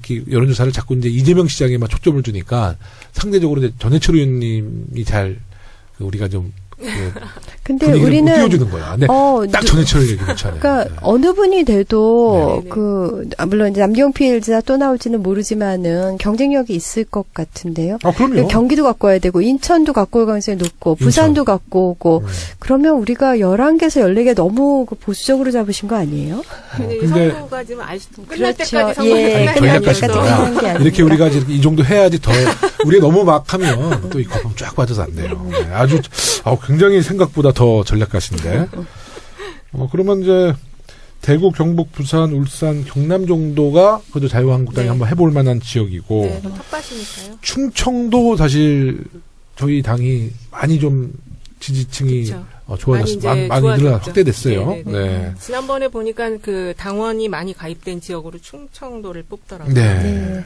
이렇게 여론조사를 자꾸 이제 이재명 시장에만 초점을 두니까 상대적으로 이제 전해철 의원님이 잘 우리가 좀 근데 분위기를 못 우리는 띄워주는 거야. 근데 딱 전해철 얘기 그렇잖아요. 그러니까 어느 분이 돼도 네. 물론 이제 남경필 지사 또 나올지는 모르지만은 경쟁력이 있을 것 같은데요. 그럼요. 경기도 갖고 와야 되고 인천도 갖고 올 가능성이 높고 부산도 갖고 오고 그러면 우리가 11개에서 14개 너무 보수적으로 잡으신 거 아니에요? 근데 이 근데- 선거가 지금 끝날 그렇죠. 때까지 선거가 예, 끝날 끝날 때까지 때까지 하면서 하는 게 아니라. 이렇게 우리가 이제 이 정도 해야지 더 우리가 너무 막 하면 또 이 거품 쫙 빠져서 안 돼요. 네, 아주 굉장히 생각보다 더 전략가신데. 그러면 이제 대구, 경북, 부산, 울산, 경남 정도가 그래도 자유한국당이 네. 한번 해볼 만한 지역이고 네, 텃밭이니까요. 충청도 사실 저희 당이 많이 좀 지지층이 그쵸. 좋아졌습니다. 많이 이제 많이 늘어 좋아졌죠. 확대됐어요. 네네네. 네. 지난번에 보니까 그 당원이 많이 가입된 지역으로 충청도를 뽑더라고요. 네. 네.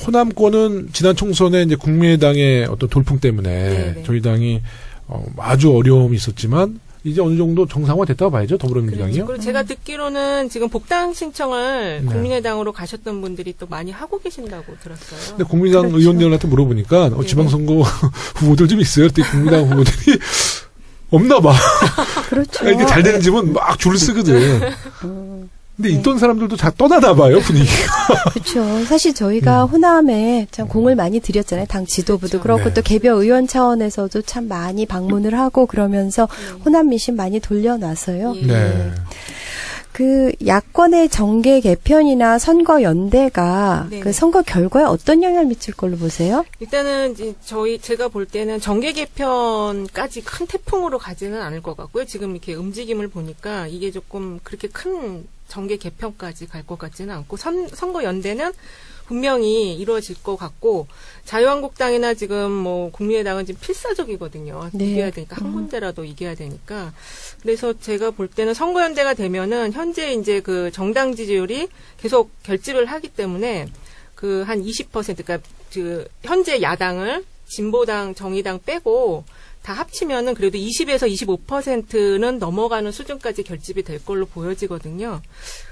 호남권은 지난 총선에 이제 국민의당의 어떤 돌풍 때문에 네네. 저희 당이 아주 어려움이 있었지만 이제 어느 정도 정상화됐다고 봐야죠. 더불어민주당이요. 그리고 제가 듣기로는 지금 복당 신청을 네. 국민의당으로 가셨던 분들이 또 많이 하고 계신다고 들었어요. 근데 국민의당 그렇죠. 의원들한테 물어보니까 네네. 지방선거 후보들 좀 있어요. 그때 국민의당 후보들이 없나 봐. 그렇죠. 이게 잘 되는 집은 막 줄 쓰거든. 근데 네. 있던 사람들도 다 떠나나 봐요, 분위기가. 그렇죠. 사실 저희가 호남에 참 공을 많이 들였잖아요. 당 지도부도 그렇죠. 그렇고 네. 또 개별 의원 차원에서도 참 많이 방문을 하고 그러면서 호남 민심 많이 돌려놔서요. 예. 네. 그 야권의 정계 개편이나 선거 연대가 네네. 그 선거 결과에 어떤 영향을 미칠 걸로 보세요? 일단은 이제 제가 볼 때는 정계 개편까지 큰 태풍으로 가지는 않을 것 같고요. 지금 이렇게 움직임을 보니까 이게 조금 그렇게 큰 정계 개편까지 갈 것 같지는 않고 선거 연대는 분명히 이루어질 것 같고 자유한국당이나 지금 뭐 국민의당은 지금 필사적이거든요. 네. 이겨야 되니까 한 군데라도 이겨야 되니까. 그래서 제가 볼 때는 선거연대가 되면은 현재 이제 그 정당 지지율이 계속 결집을 하기 때문에 그 한 20% 그러니까 그 현재 야당을 진보당, 정의당 빼고 다 합치면은 그래도 20에서 25%는 넘어가는 수준까지 결집이 될 걸로 보여지거든요.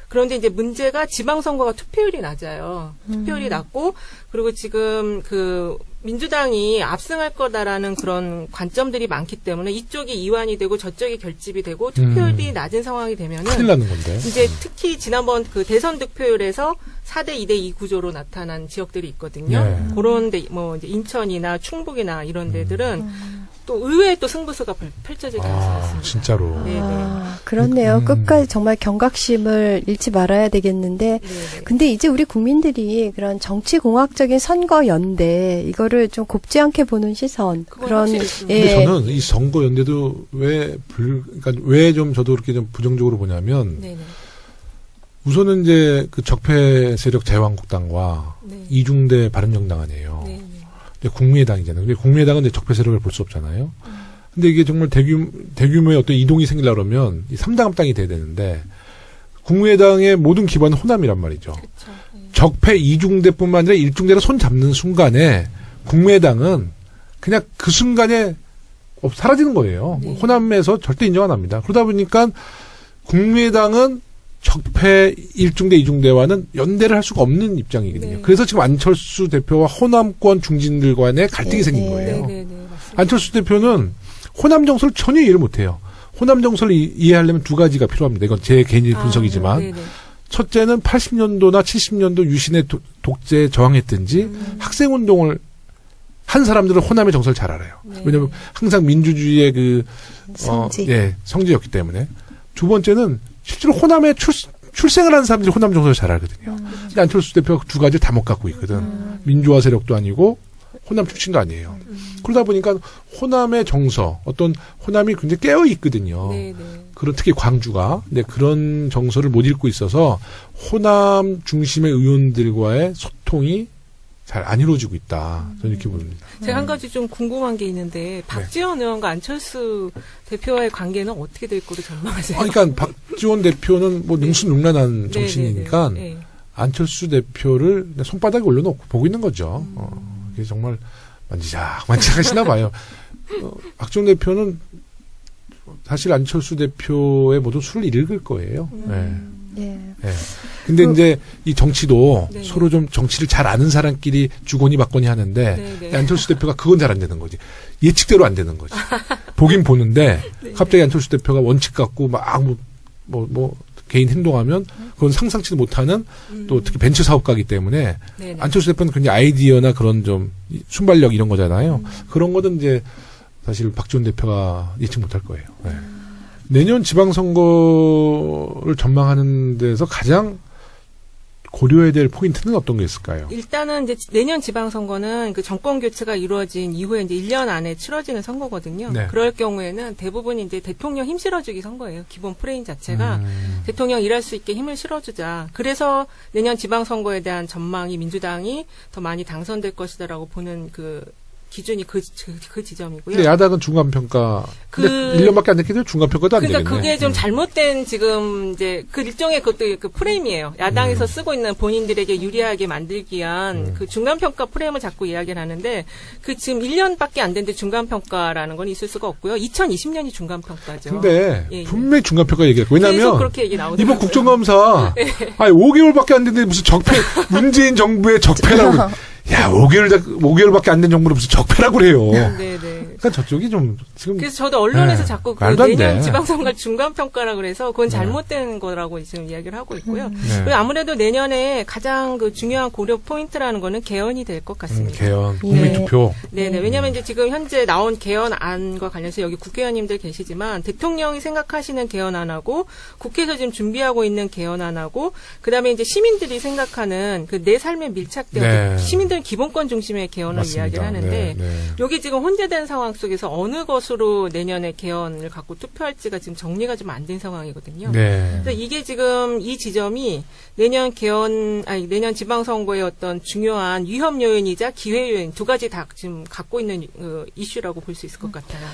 그런데 이제 문제가 지방선거가 투표율이 낮아요. 투표율이 낮고, 그리고 지금 그 민주당이 압승할 거다라는 그런 관점들이 많기 때문에 이쪽이 이완이 되고 저쪽이 결집이 되고 투표율이 낮은 상황이 되면은 큰일 나는 건데. 이제 특히 지난번 그 대선 득표율에서 4대 2대 2 구조로 나타난 지역들이 있거든요. 네. 그런 데, 뭐, 이제 인천이나 충북이나 이런 데들은 또 의외의 또 승부수가 펼쳐질 가능성이 있습니다. 진짜로. 네. 아, 그렇네요. 끝까지 정말 경각심을 잃지 말아야 되겠는데, 네네. 근데 이제 우리 국민들이 그런 정치공학적인 선거 연대 이거를 좀 곱지 않게 보는 시선 그건 그런 확실히 있습니다. 근데 예. 저는 이 선거 연대도 그러니까 왜 좀 저도 그렇게 좀 부정적으로 보냐면 네네. 우선은 이제 그 적폐 세력 자유한국당과 네. 이중대 바른정당 아니에요. 네네. 근데 국민의당이잖아요. 근데 국민의당은 이제 적폐 세력을 볼 수 없잖아요. 근데 이게 정말 대규모의 어떤 이동이 생기려 그러면 이 3당 합당이 돼야 되는데 국민의당의 모든 기반은 호남이란 말이죠. 그쵸. 네. 적폐 이중대뿐만 아니라 일중대로 손 잡는 순간에 국민의당은 그냥 그 순간에 사라지는 거예요. 네. 호남에서 절대 인정 안 합니다. 그러다 보니까 국민의당은 적폐 일중대 이중대와는 연대를 할 수가 없는 입장이거든요. 네. 그래서 지금 안철수 대표와 호남권 중진들 간의 갈등이 네. 생긴 거예요. 네네네. 맞습니다. 안철수 대표는 호남 정서를 전혀 이해를 못해요. 호남 정서를 이해하려면 두 가지가 필요합니다. 이건 제 개인의 분석이지만 네네. 첫째는 80년도나 70년도 유신의 독재에 저항했든지 학생운동을 한 사람들은 호남의 정서를 잘 알아요. 네. 왜냐하면 항상 민주주의의 그 성지. 성지였기 때문에. 두 번째는 실제로 호남에 출생을 한 사람들이 호남 정서를 잘 알거든요. 근데 안철수 대표가 두 가지를 다 못 갖고 있거든. 민주화 세력도 아니고 호남 출신도 아니에요. 그러다 보니까 호남의 정서, 어떤 호남이 굉장히 깨어 있거든요. 네네. 그런 특히 광주가 근데 그런 정서를 못 읽고 있어서 호남 중심의 의원들과의 소통이 잘 안 이루어지고 있다. 저는 이렇게 봅니다. 제가 한 가지 좀 궁금한 게 있는데 박지원 의원과 안철수 대표와의 관계는 어떻게 될 거로 전망하세요? 그러니까 박지원 대표는 뭐 능수능란한 정치인이니까 네네네. 네. 안철수 대표를 그냥 손바닥에 올려놓고 보고 있는 거죠. 이게 정말 만지작 하시나 봐요. 박지원 대표는 사실 안철수 대표의 모든 수를 읽을 거예요. 네. 예. 네. 근데 이제 이 정치도 네. 서로 좀 정치를 잘 아는 사람끼리 주거니 받거니 하는데 네. 안철수 대표가 그건 잘 안 되는 거지. 예측대로 안 되는 거지. 보긴 보는데 갑자기 안철수 대표가 원칙 갖고 막 뭐 개인 행동하면 그건 상상치도 못하는 또 특히 벤처 사업가이기 때문에 네네. 안철수 대표는 굉장히 아이디어나 그런 좀 순발력 이런 거잖아요. 그런 거는 이제 사실 박지원 대표가 예측 못할 거예요. 네. 내년 지방선거를 전망하는 데서 가장 고려해야 될 포인트는 어떤 게 있을까요? 일단은 이제 내년 지방선거는 그 정권 교체가 이루어진 이후에 이제 1년 안에 치러지는 선거거든요. 네. 그럴 경우에는 대부분 이제 대통령 힘 실어주기 선거예요. 기본 프레임 자체가 대통령 일할 수 있게 힘을 실어주자. 그래서 내년 지방선거에 대한 전망이 민주당이 더 많이 당선될 것이다라고 보는 그 기준이 그 지점이고요. 근데 야당은 중간평가. 근데 1년밖에 안 됐기 때문에 중간평가도 안 그러니까 되겠네. 그게 좀 잘못된 지금 이제 그 일종의 그것도 그 프레임이에요. 야당에서 쓰고 있는 본인들에게 유리하게 만들기 위한 그 중간평가 프레임을 자꾸 이야기를 하는데 그 지금 1년밖에 안 됐는데 중간평가라는 건 있을 수가 없고요. 2020년이 중간평가죠. 근데 예, 예. 분명히 중간평가 얘기했고. 왜냐면 계속 그렇게 얘기 나오더라고요. 이번 국정감사 아니 5개월밖에 안 됐는데 무슨 적폐 문재인 정부의 적폐라고 야 5개월밖에 안 된 정부를 무슨 적폐라고 그래요. 네네. 그러니까 저쪽이 좀 지금 그래서 저도 언론에서 네, 자꾸 그 말도 안 내년 돼. 지방선거 중간평가라고 그래서 그건 잘못된 거라고 지금 이야기를 하고 있고요. 네. 그리고 아무래도 내년에 가장 그 중요한 고려 포인트라는 거는 개헌이 될 것 같습니다. 개헌 국민투표. 네네. 왜냐하면 이제 지금 현재 나온 개헌안과 관련해서 여기 국회의원님들 계시지만 대통령이 생각하시는 개헌안하고 국회에서 지금 준비하고 있는 개헌안하고 그다음에 이제 시민들이 생각하는 그 내 삶에 밀착되어 네. 시민들은 기본권 중심의 개헌을 맞습니다. 이야기를 하는데 네, 네. 여기 지금 혼재된 상황 속에서 어느 것으로 내년에 개헌을 갖고 투표할지가 지금 정리가 좀 안 된 상황이거든요. 네. 그래서 이게 지금 이 지점이 내년 지방선거의 어떤 중요한 위험 요인이자 기회 요인 두 가지 다 지금 갖고 있는 이슈라고 볼 수 있을 것 같아요.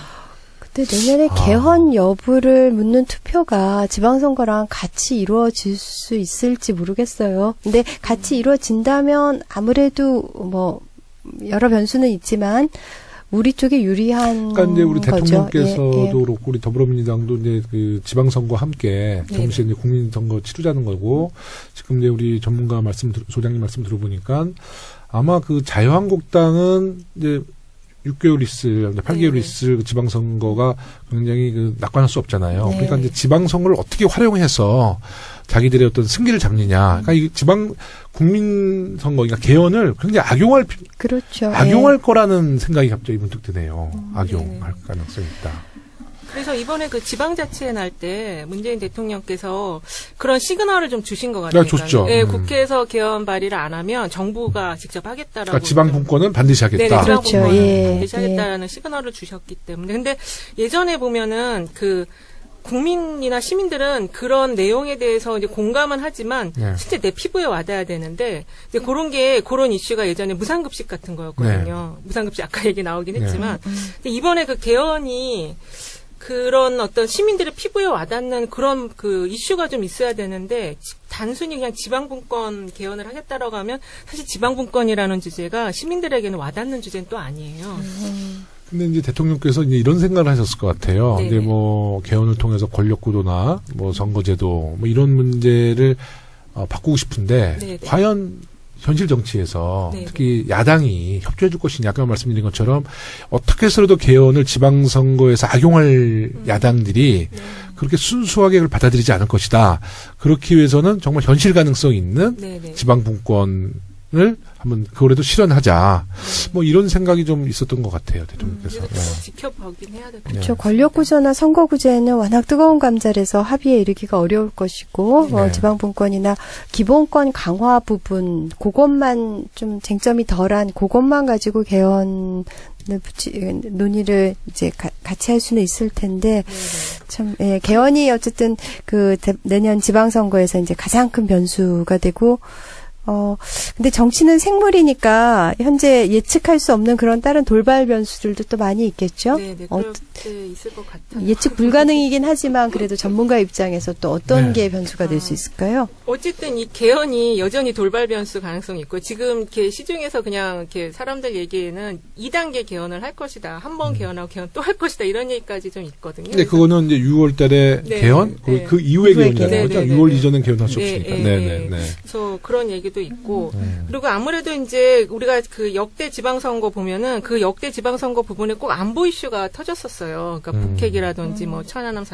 근데 내년에 개헌 여부를 묻는 투표가 지방선거랑 같이 이루어질 수 있을지 모르겠어요. 근데 같이 이루어진다면 아무래도 뭐 여러 변수는 있지만 우리 쪽에 유리한 그러니까 이제 우리 거죠. 대통령께서도 예. 그렇고 우리 더불어민주당도 이제 그 지방선거 함께 동시에 이제 국민선거 치르자는 거고 지금 이제 우리 전문가 소장님 말씀 들어보니까 아마 그 자유한국당은 이제 6개월 있을, 8개월 있을 그 지방선거가 굉장히 그 낙관할 수 없잖아요. 네. 그러니까 이제 지방선거를 어떻게 활용해서 자기들의 어떤 승기를 잡느냐. 그러니까 이 국민선거, 그러니까 개헌을 굉장히 그렇죠. 악용할 거라는 생각이 갑자기 문득 드네요. 악용할 가능성이 있다. 그래서 이번에 그 지방자치회 날 때 문재인 대통령께서 그런 시그널을 좀 주신 것 같아요. 네, 줬죠. 예, 국회에서 개헌 발의를 안 하면 정부가 직접 하겠다라고. 그러니까 지방분권은 반드시 하겠다. 네, 그렇죠. 지방분권은 예, 반드시 하겠다라는 시그널을 주셨기 때문에. 근데 예전에 보면은 그 국민이나 시민들은 그런 내용에 대해서 이제 공감은 하지만 네. 실제 내 피부에 와닿아야 되는데 이제 그런 이슈가 예전에 무상급식 같은 거였거든요. 무상급식 아까 얘기 나오긴 했지만 근데 이번에 그 개헌이 그런 어떤 시민들의 피부에 와닿는 그런 그 이슈가 좀 있어야 되는데 단순히 그냥 지방분권 개헌을 하겠다라고 하면 사실 지방분권이라는 주제가 시민들에게는 와닿는 주제는 또 아니에요. 근데 이제 대통령께서 이제 이런 생각을 하셨을 것 같아요. 네네. 이제 뭐 개헌을 통해서 권력구도나 뭐 선거제도 뭐 이런 문제를 바꾸고 싶은데 네네. 과연 현실 정치에서 네네. 특히 야당이 협조해 줄 것이냐 아까 말씀드린 것처럼 어떻게 해서라도 개헌을 지방선거에서 악용할 야당들이 그렇게 순수하게 그걸 받아들이지 않을 것이다. 그렇기 위해서는 정말 현실 가능성 있는 네네. 지방분권을 한번 그거라도 실현하자. 뭐 이런 생각이 좀 있었던 것 같아요. 대통령께서. 그래서 좀 지켜보긴 해야 될 것 같아요. 그렇죠. 권력구조나 선거구제는 워낙 뜨거운 감자라서 합의에 이르기가 어려울 것이고 네. 지방분권이나 기본권 강화 부분 그것만 좀 쟁점이 덜한 그것만 가지고 개헌 논의를 이제 같이 할 수는 있을 텐데 참 개헌이 어쨌든 그 내년 지방선거에서 이제 가장 큰 변수가 되고 근데 정치는 생물이니까 현재 예측할 수 없는 그런 다른 돌발 변수들도 또 많이 있겠죠. 네네. 그렇게 있을 것 같아요. 예측 불가능이긴 하지만 그래도 전문가 입장에서 또 어떤 네. 게 변수가 될 수 있을까요? 어쨌든 이 개헌이 여전히 돌발 변수 가능성이 있고 지금 이렇게 시중에서 그냥 이렇게 사람들 얘기에는 2단계 개헌을 할 것이다. 한 번 개헌하고 개헌 또 할 것이다. 이런 얘기까지 좀 있거든요. 근데 그거는 이제 6월 달에 네. 개헌? 네. 그 이후에 이후에 개헌이라는 거죠? 개헌. 6월 이전엔 개헌할 수 네, 없으니까. 네, 네네. 네. 그래서 그런 얘기도 있고 그리고 아무래도 이제 우리가 그 역대 지방선거 보면은 그 역대 지방선거 부분에 꼭 안보 이슈가 터졌었어요. 그러니까 북핵이라든지 뭐 천안함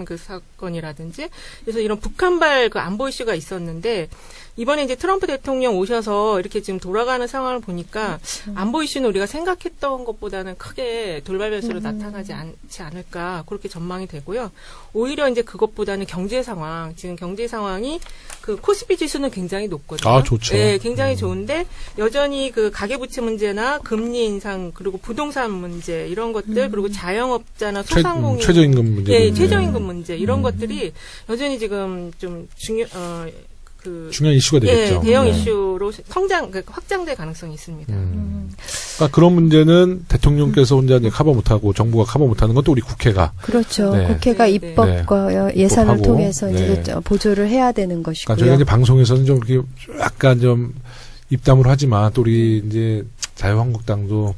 그 사건이라든지 그래서 이런 북한발 그 안보 이슈가 있었는데 이번에 이제 트럼프 대통령 오셔서 이렇게 지금 돌아가는 상황을 보니까 안보 이슈는 우리가 생각했던 것보다는 크게 돌발 변수로 나타나지 않지 않을까 그렇게 전망이 되고요. 오히려 이제 그것보다는 경제 상황, 지금 경제 상황이 그 코스피 지수는 굉장히 높거든요. 아, 좋죠. 네, 굉장히 좋은데 여전히 그 가계부채 문제나 금리 인상 그리고 부동산 문제 이런 것들 그리고 자영업자나 소상공인 최저임금 문제, 네, 최저임금 문제 이런 것들이 여전히 지금 좀 중요한 이슈가 되겠죠. 예, 대형 이슈로 확장될 가능성이 있습니다. 그러니까 그런 문제는 대통령께서 혼자 이제 커버 못하고 정부가 커버 못하는 것도 우리 국회가 그렇죠. 네. 국회가 네, 입법과 예산을 입법하고, 통해서 이제 네. 보조를 해야 되는 것이고요. 그러니까 저희가 이제 방송에서는 좀 이렇게 약간 좀 입담으로 하지만 또 우리 이제 자유한국당도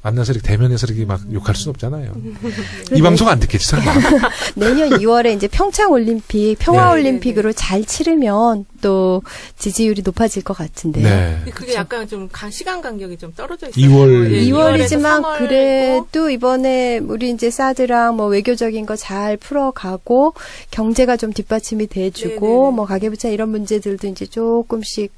만나서 이렇게 대면해서 이렇게 막 욕할 수는 없잖아요. 이 방송 안 듣겠지, 설마. 내년 2월에 이제 평창 올림픽, 평화 올림픽으로 잘 치르면 또 지지율이 높아질 것 같은데요. 네. 근데 그게 약간 좀 시간 간격이 좀 떨어져 있어요. 2월. 예, 2월이지만 3월이고. 그래도 이번에 우리 이제 사드랑 뭐 외교적인 거 잘 풀어가고 경제가 좀 뒷받침이 돼주고 네네네. 뭐 가계부채 이런 문제들도 이제 조금씩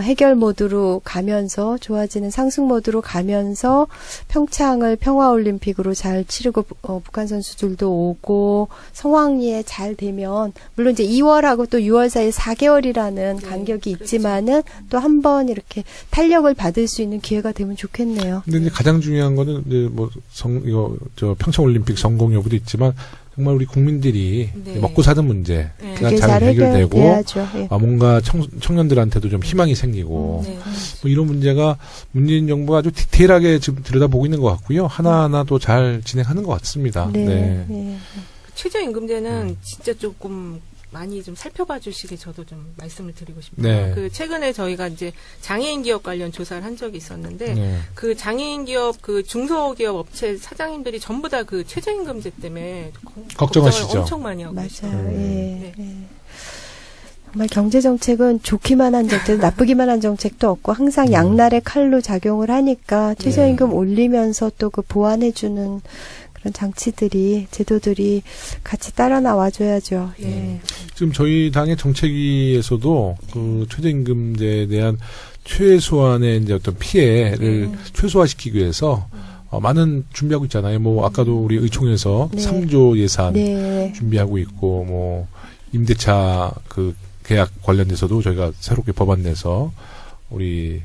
해결 모드로 가면서 좋아지는 상승 모드로 가면서 평창을 평화올림픽으로 잘 치르고 북한 선수들도 오고 상황이 잘 되면 물론 이제 2월하고 또 6월 사이에 4개월이라는 간격이 그렇죠. 있지만은 또 한 번 이렇게 탄력을 받을 수 있는 기회가 되면 좋겠네요. 근데 이제 가장 중요한 거는 이제 평창 올림픽 성공 여부도 있지만 정말 우리 국민들이 네. 먹고 사는 문제가 네. 그게 잘 해결되고 해결돼야죠. 예. 뭔가 청년들한테도 좀 희망이 생기고 네. 뭐 이런 문제가 문재인 정부가 아주 디테일하게 지금 들여다보고 있는 것 같고요. 하나하나 또 잘 진행하는 것 같습니다. 네. 네. 네. 최저임금제는 진짜 조금 많이 좀 살펴봐 주시게 저도 좀 말씀을 드리고 싶어요. 네. 그 최근에 저희가 이제 장애인 기업 관련 조사를 한 적이 있었는데 네. 그 장애인 기업 그 중소기업 업체 사장님들이 전부 다 그 최저임금제 때문에 걱정하시죠. 걱정을 엄청 많이 하고 맞아요. 있어요. 예. 네. 예. 정말 경제 정책은 좋기만 한 정책, 나쁘기만 한 정책도 없고 항상 양날의 칼로 작용을 하니까 최저임금 올리면서 또 그 보완해주는 그런 장치들이 제도들이 같이 따라 나와줘야죠. 예. 지금 저희 당의 정책위에서도 그 최저임금제에 대한 최소한의 이제 어떤 피해를 최소화시키기 위해서 많은 준비하고 있잖아요. 뭐 아까도 우리 의총에서 네. 3조 예산 네. 준비하고 있고 뭐 임대차 그 계약 관련돼서도 저희가 새롭게 법안 내서 우리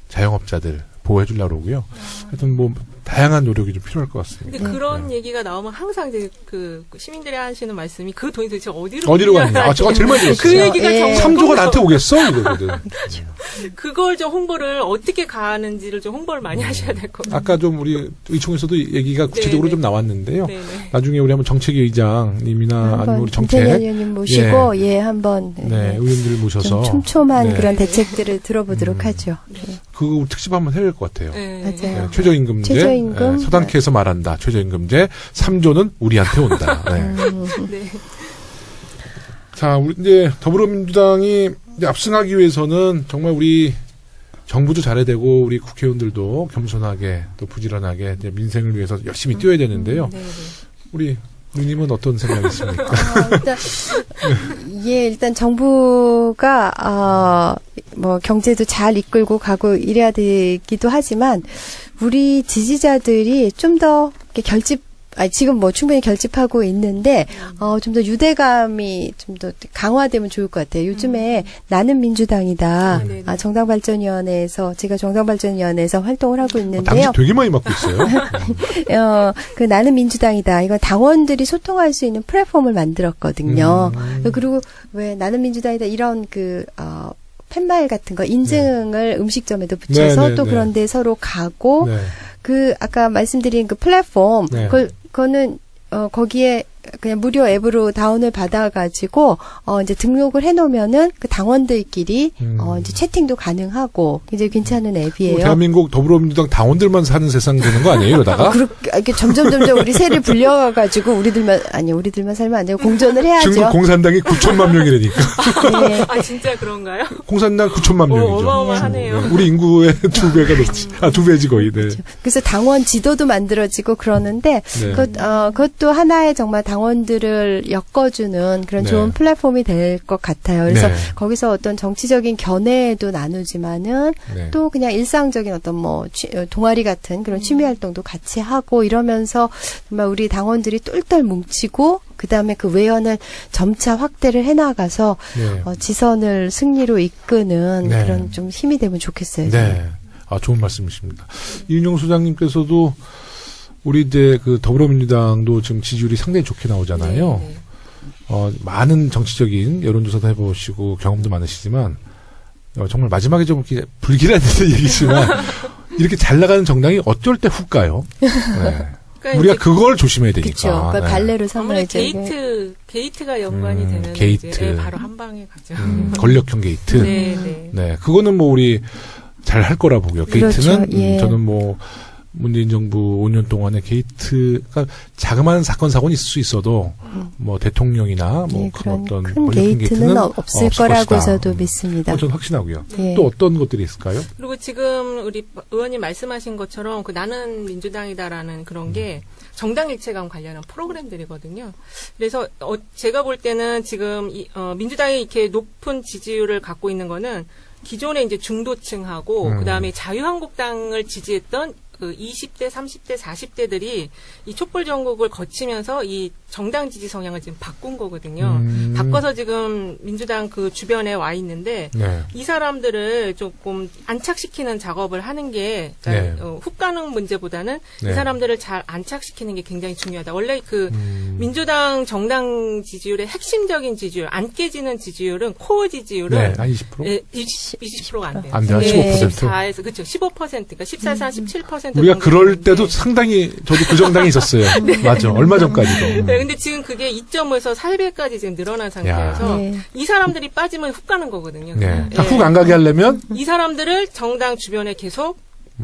자영업자들 보호해 주려고 그러고요. 하여튼 뭐 다양한 노력이 좀 필요할 것 같습니다. 근데 그런 얘기가 나오면 항상 이제 그 시민들이 하시는 말씀이 그 돈이 도대체 어디로 어디로 갔냐? 제가 제일 많이 들었어요. 그 얘기가 예. 정말 3조가 나한테 오겠어? 이거거든. 그걸 좀 홍보를 어떻게 가는지를 좀 홍보를 많이 하셔야 될 것 같아요. 아까 좀 우리 의총에서도 얘기가 구체적으로 네, 좀 나왔는데요. 네네. 나중에 우리 한번 정책위 의장님이나 아니면 한번 우리 김태년 정책 의원님 모시고 한번 네, 의원들 모셔서 좀 촘촘한 네. 그런 대책들을 들어보도록 하죠. 그거 특집 한번 해야 될 것 같아요. 네. 맞아요. 최저임금제, 최저임금. 서당캐에서 말한다. 최저임금제 3조는 우리한테 온다. 네. 네. 자, 우리 이제 더불어민주당이 이제 압승하기 위해서는 정말 우리 정부도 잘해야 되고 우리 국회의원들도 겸손하게 또 부지런하게 이제 민생을 위해서 열심히 뛰어야 되는데요. 네. 우리 누님은 어떤 생각이 있습니까? 일단 정부가 뭐 경제도 잘 이끌고 가고 이래야 되기도 하지만 우리 지지자들이 좀 더 지금 뭐 충분히 결집하고 있는데 좀 더 유대감이 좀 더 강화되면 좋을 것 같아요. 요즘에 나는 민주당이다. 네네. 정당발전위원회에서 제가 정당발전위원회에서 활동을 하고 있는데요. 당신 되게 많이 맡고 있어요. 그 나는 민주당이다. 이거 당원들이 소통할 수 있는 플랫폼을 만들었거든요. 그리고 왜 나는 민주당이다 이런 팻말 같은 거 인증을 음식점에도 붙여서 네, 또 네, 그런데 서로 가고 네. 그 아까 말씀드린 그 플랫폼 네. 그거는 거기에 그냥 무료 앱으로 다운을 받아가지고 이제 등록을 해놓으면은 그 당원들끼리 이제 채팅도 가능하고 굉장히 괜찮은 앱이에요. 대한민국 더불어민주당 당원들만 사는 세상 되는 거 아니에요, 이러다가? 이렇게 점점 우리 세를 불려가지고 우리들만 살면 안 되고 공존을 해야죠. 지금 공산당이 9천만 명이라니까. 네. 아 진짜 그런가요? 공산당 9천만 명이죠. 어마어마하네요. 네. 우리 인구의 2배가 넘지. 2배지 거의. 네. 그래서 당원 지도도 만들어지고 그러는데 네. 그것도 하나의 정말 당원들을 엮어주는 그런 네. 좋은 플랫폼이 될 것 같아요. 그래서 네. 거기서 어떤 정치적인 견해도 나누지만은 네. 또 그냥 일상적인 어떤 뭐 동아리 같은 그런 취미 활동도 같이 하고 이러면서 정말 우리 당원들이 똘똘 뭉치고 그다음에 그 외연을 점차 확대를 해나가서 네. 지선을 승리로 이끄는 네. 그런 좀 힘이 되면 좋겠어요. 네. 아, 좋은 말씀이십니다. 이윤영 소장님께서도 우리 이제 그 더불어민주당도 지금 지지율이 상당히 좋게 나오잖아요. 네, 네. 많은 정치적인 여론조사도 해보시고 경험도 많으시지만 정말 마지막에 좀 이렇게 불길한 얘기지만 이렇게 잘 나가는 정당이 어쩔 때 훅 가요. 네. 그러니까 우리가 이제 그걸 조심해야 되니까. 그렇죠. 그러니까 네. 발레로 아무래도 삼아야죠. 게이트가 연관이 되면 게이트. 이제 바로 한 방에 가죠. 권력형 게이트. 네, 네. 네, 그거는 뭐 우리 잘 할 거라 보고요. 그렇죠. 게이트는 예. 저는 뭐 문재인 정부 5년 동안에 게이트가 자그마한 사건 사고는 있을 수 있어도 뭐 대통령이나 뭐 예, 그런 어떤 큰 권력형 게이트는 없을 거라고 것이다. 저도 믿습니다. 저는 확신하고요. 예. 또 어떤 것들이 있을까요? 그리고 지금 우리 의원님 말씀하신 것처럼 그 나는 민주당이다라는 그런 게 정당 일체감 관련한 프로그램들이거든요. 그래서 제가 볼 때는 지금 민주당이 이렇게 높은 지지율을 갖고 있는 거는 기존의 이제 중도층하고 그다음에 자유한국당을 지지했던 그 20대, 30대, 40대들이 이 촛불 전국을 거치면서 이 정당 지지 성향을 지금 바꾼 거거든요. 바꿔서 지금 민주당 그 주변에 와 있는데 네. 이 사람들을 조금 안착시키는 작업을 하는 게 그러니까 네. 훅 가는 문제보다는 네. 이 사람들을 잘 안착시키는 게 굉장히 중요하다. 원래 그 민주당 정당 지지율의 핵심적인 지지율, 안 깨지는 지지율은 코어 지지율은 네, 한 20%? 예, 20%가 안 돼요. 안 돼요? 네. 15%? 14에서 그렇죠. 15%, 그러니까 14에서 한 17% 우리가 정도 그럴 되는데. 때도 상당히 저도 그 정당에 있었어요. 맞아. 얼마 전까지도. 네, 근데 지금 그게 2.5에서 4배까지 지금 늘어난 상태여서 네. 이 사람들이 빠지면 훅 가는 거거든요. 네. 예. 훅 안 가게 하려면 이 사람들을 정당 주변에 계속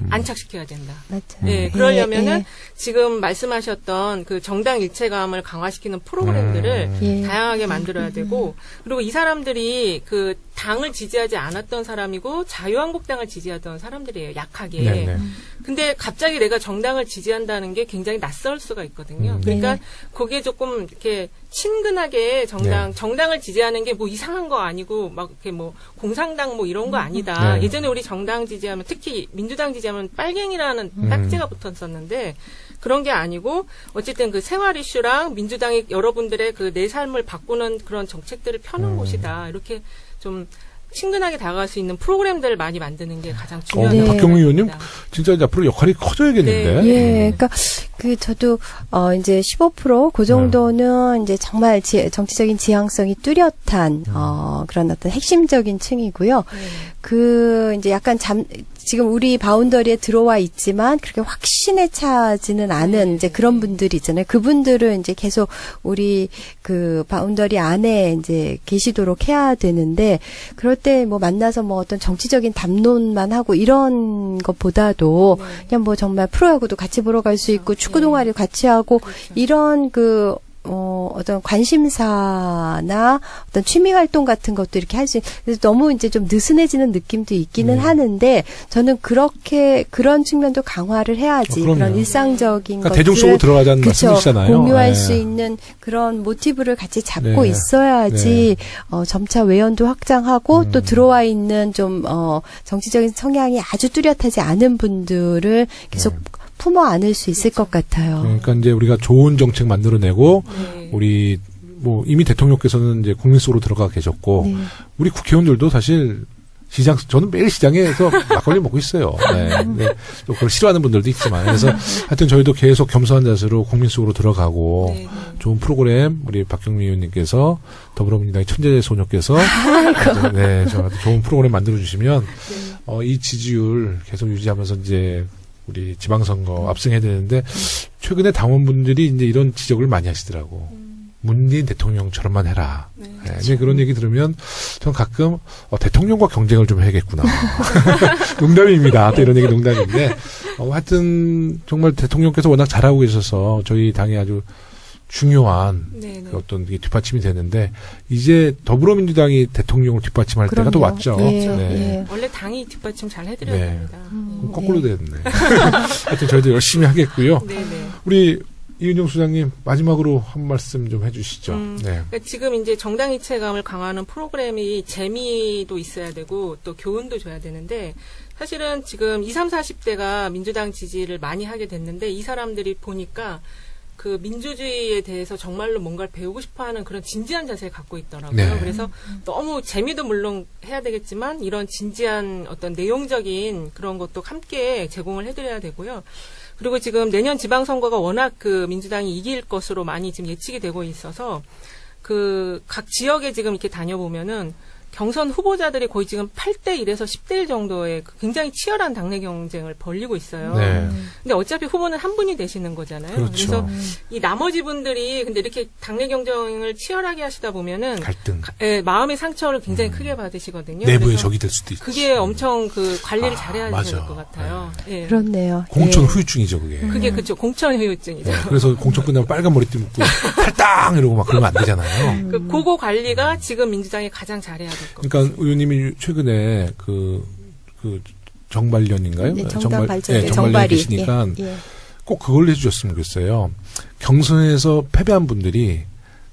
안착시켜야 된다. 맞아요. 예, 그러려면은 예, 지금 말씀하셨던 그 정당 일체감을 강화시키는 프로그램들을 예. 다양하게 만들어야 되고, 그리고 이 사람들이 그 당을 지지하지 않았던 사람이고 자유한국당을 지지하던 사람들이에요. 약하게. 네네. 근데 갑자기 내가 정당을 지지한다는 게 굉장히 낯설 수가 있거든요. 그러니까 네. 그게 조금 이렇게 친근하게 정당을 지지하는 게 뭐 이상한 거 아니고 막 이렇게 뭐 공산당 뭐 이런 거 아니다. 네. 예전에 우리 정당 지지하면 특히 민주당 지지하면 빨갱이라는 딱지가 붙었었는데 그런 게 아니고 어쨌든 그 생활 이슈랑 민주당이 여러분들의 그 내 삶을 바꾸는 그런 정책들을 펴는 곳이다. 이렇게 좀 친근하게 다가갈 수 있는 프로그램들을 많이 만드는 게 가장 중요한 네. 박경민 의원님 부분입니다. 진짜 이제 앞으로 역할이 커져야겠는데. 네. 예, 그러니까 그 저도 이제 15% 정도는 이제 정말 정치적인 지향성이 뚜렷한 그런 어떤 핵심적인 층이고요. 그 이제 약간 지금 우리 바운더리에 들어와 있지만 그렇게 확신에 차지는 않은 이제 그런 분들이 있잖아요. 그분들은 이제 계속 우리 그 바운더리 안에 이제 계시도록 해야 되는데 그럴 때 뭐 만나서 뭐 어떤 정치적인 담론만 하고 이런 것보다도 그냥 뭐 정말 프로야구도 같이 보러 갈 수 있고 축구 동아리 같이 하고 이런 그 어떤 관심사나 어떤 취미 활동 같은 것도 이렇게 할 수 그래서 너무 이제 좀 느슨해지는 느낌도 있기는 하는데 저는 그런 측면도 강화를 해야지 그럼요. 그런 일상적인 그러니까 것들 대중 속으로 들어가자는 그쵸, 말씀이시잖아요. 공유할 네. 수 있는 그런 모티브를 같이 잡고 네. 있어야지 점차 외연도 확장하고 또 들어와 있는 좀 정치적인 성향이 아주 뚜렷하지 않은 분들을 계속 품어 안을 수 있을 것 같아요. 그러니까 이제 우리가 좋은 정책 만들어내고 우리 뭐 이미 대통령께서는 이제 국민 속으로 들어가 계셨고 네. 우리 국회의원들도 사실 저는 매일 시장에서 막걸리 먹고 있어요. 네. 네. 또 그걸 싫어하는 분들도 있지만 그래서 하여튼 저희도 계속 겸손한 자세로 국민 속으로 들어가고 좋은 프로그램 우리 박경민 의원님께서 더불어민주당의 천재 소녀께서 네, 저 좋은 프로그램 만들어 주시면 이 지지율 계속 유지하면서 이제 우리 지방선거 압승해야 되는데 최근에 당원분들이 이제 이런 지적을 많이 하시더라고. 문재인 대통령처럼만 해라. 네, 그런 얘기 들으면 전 가끔 대통령과 경쟁을 좀 해야겠구나. 농담입니다. 또 이런 얘기 농담인데 하여튼 정말 대통령께서 워낙 잘하고 계셔서 저희 당이 아주 중요한 그 어떤 게 뒷받침이 되는데 이제 더불어민주당이 대통령을 뒷받침할 때가 또 왔죠. 예, 네. 예. 원래 당이 뒷받침 잘 해드려야 네. 됩니다. 거꾸로 됐네. 하여튼 저희도 열심히 하겠고요. 네네. 우리 이은영 소장님 마지막으로 한 말씀 좀 해주시죠. 네. 그러니까 지금 이제 정당 이체감을 강화하는 프로그램이 재미도 있어야 되고 또 교훈도 줘야 되는데 사실은 지금 20, 40대가 민주당 지지를 많이 하게 됐는데 이 사람들이 보니까 그 민주주의에 대해서 정말로 뭔가를 배우고 싶어하는 그런 진지한 자세를 갖고 있더라고요. 네. 그래서 너무 재미도 물론 해야 되겠지만 이런 진지한 어떤 내용적인 그런 것도 함께 제공을 해드려야 되고요. 그리고 지금 내년 지방선거가 워낙 그 민주당이 이길 것으로 많이 지금 예측이 되고 있어서 그 각 지역에 지금 이렇게 다녀보면은 경선 후보자들이 거의 지금 8대 1에서 10대 1 정도의 굉장히 치열한 당내 경쟁을 벌이고 있어요. 네. 근데 어차피 후보는 한 분이 되시는 거잖아요. 그렇죠. 그래서 이 나머지 분들이 근데 이렇게 당내 경쟁을 치열하게 하시다 보면은 갈등. 예, 마음의 상처를 굉장히 크게 받으시거든요. 내부의 그래서 적이 될 수도 있지. 그게 엄청 그 관리를 잘해야 맞아. 될 것 같아요. 예. 그렇네요. 공천 예. 후유증이죠, 그게. 그게 그쵸 공천 후유증이죠. 네, 그래서 공천 끝나면 빨간 머리띠 묶고 탈당 이러고 막 그러면 안 되잖아요. 그거 관리가 지금 민주당이 가장 잘해야 될 것 같아요. 그러니까 의원님이 최근에 그 정발련인가요? 네, 정당 발전에 정발련 정발이 계시니까 예. 꼭 그걸 해주셨으면 좋겠어요. 경선에서 패배한 분들이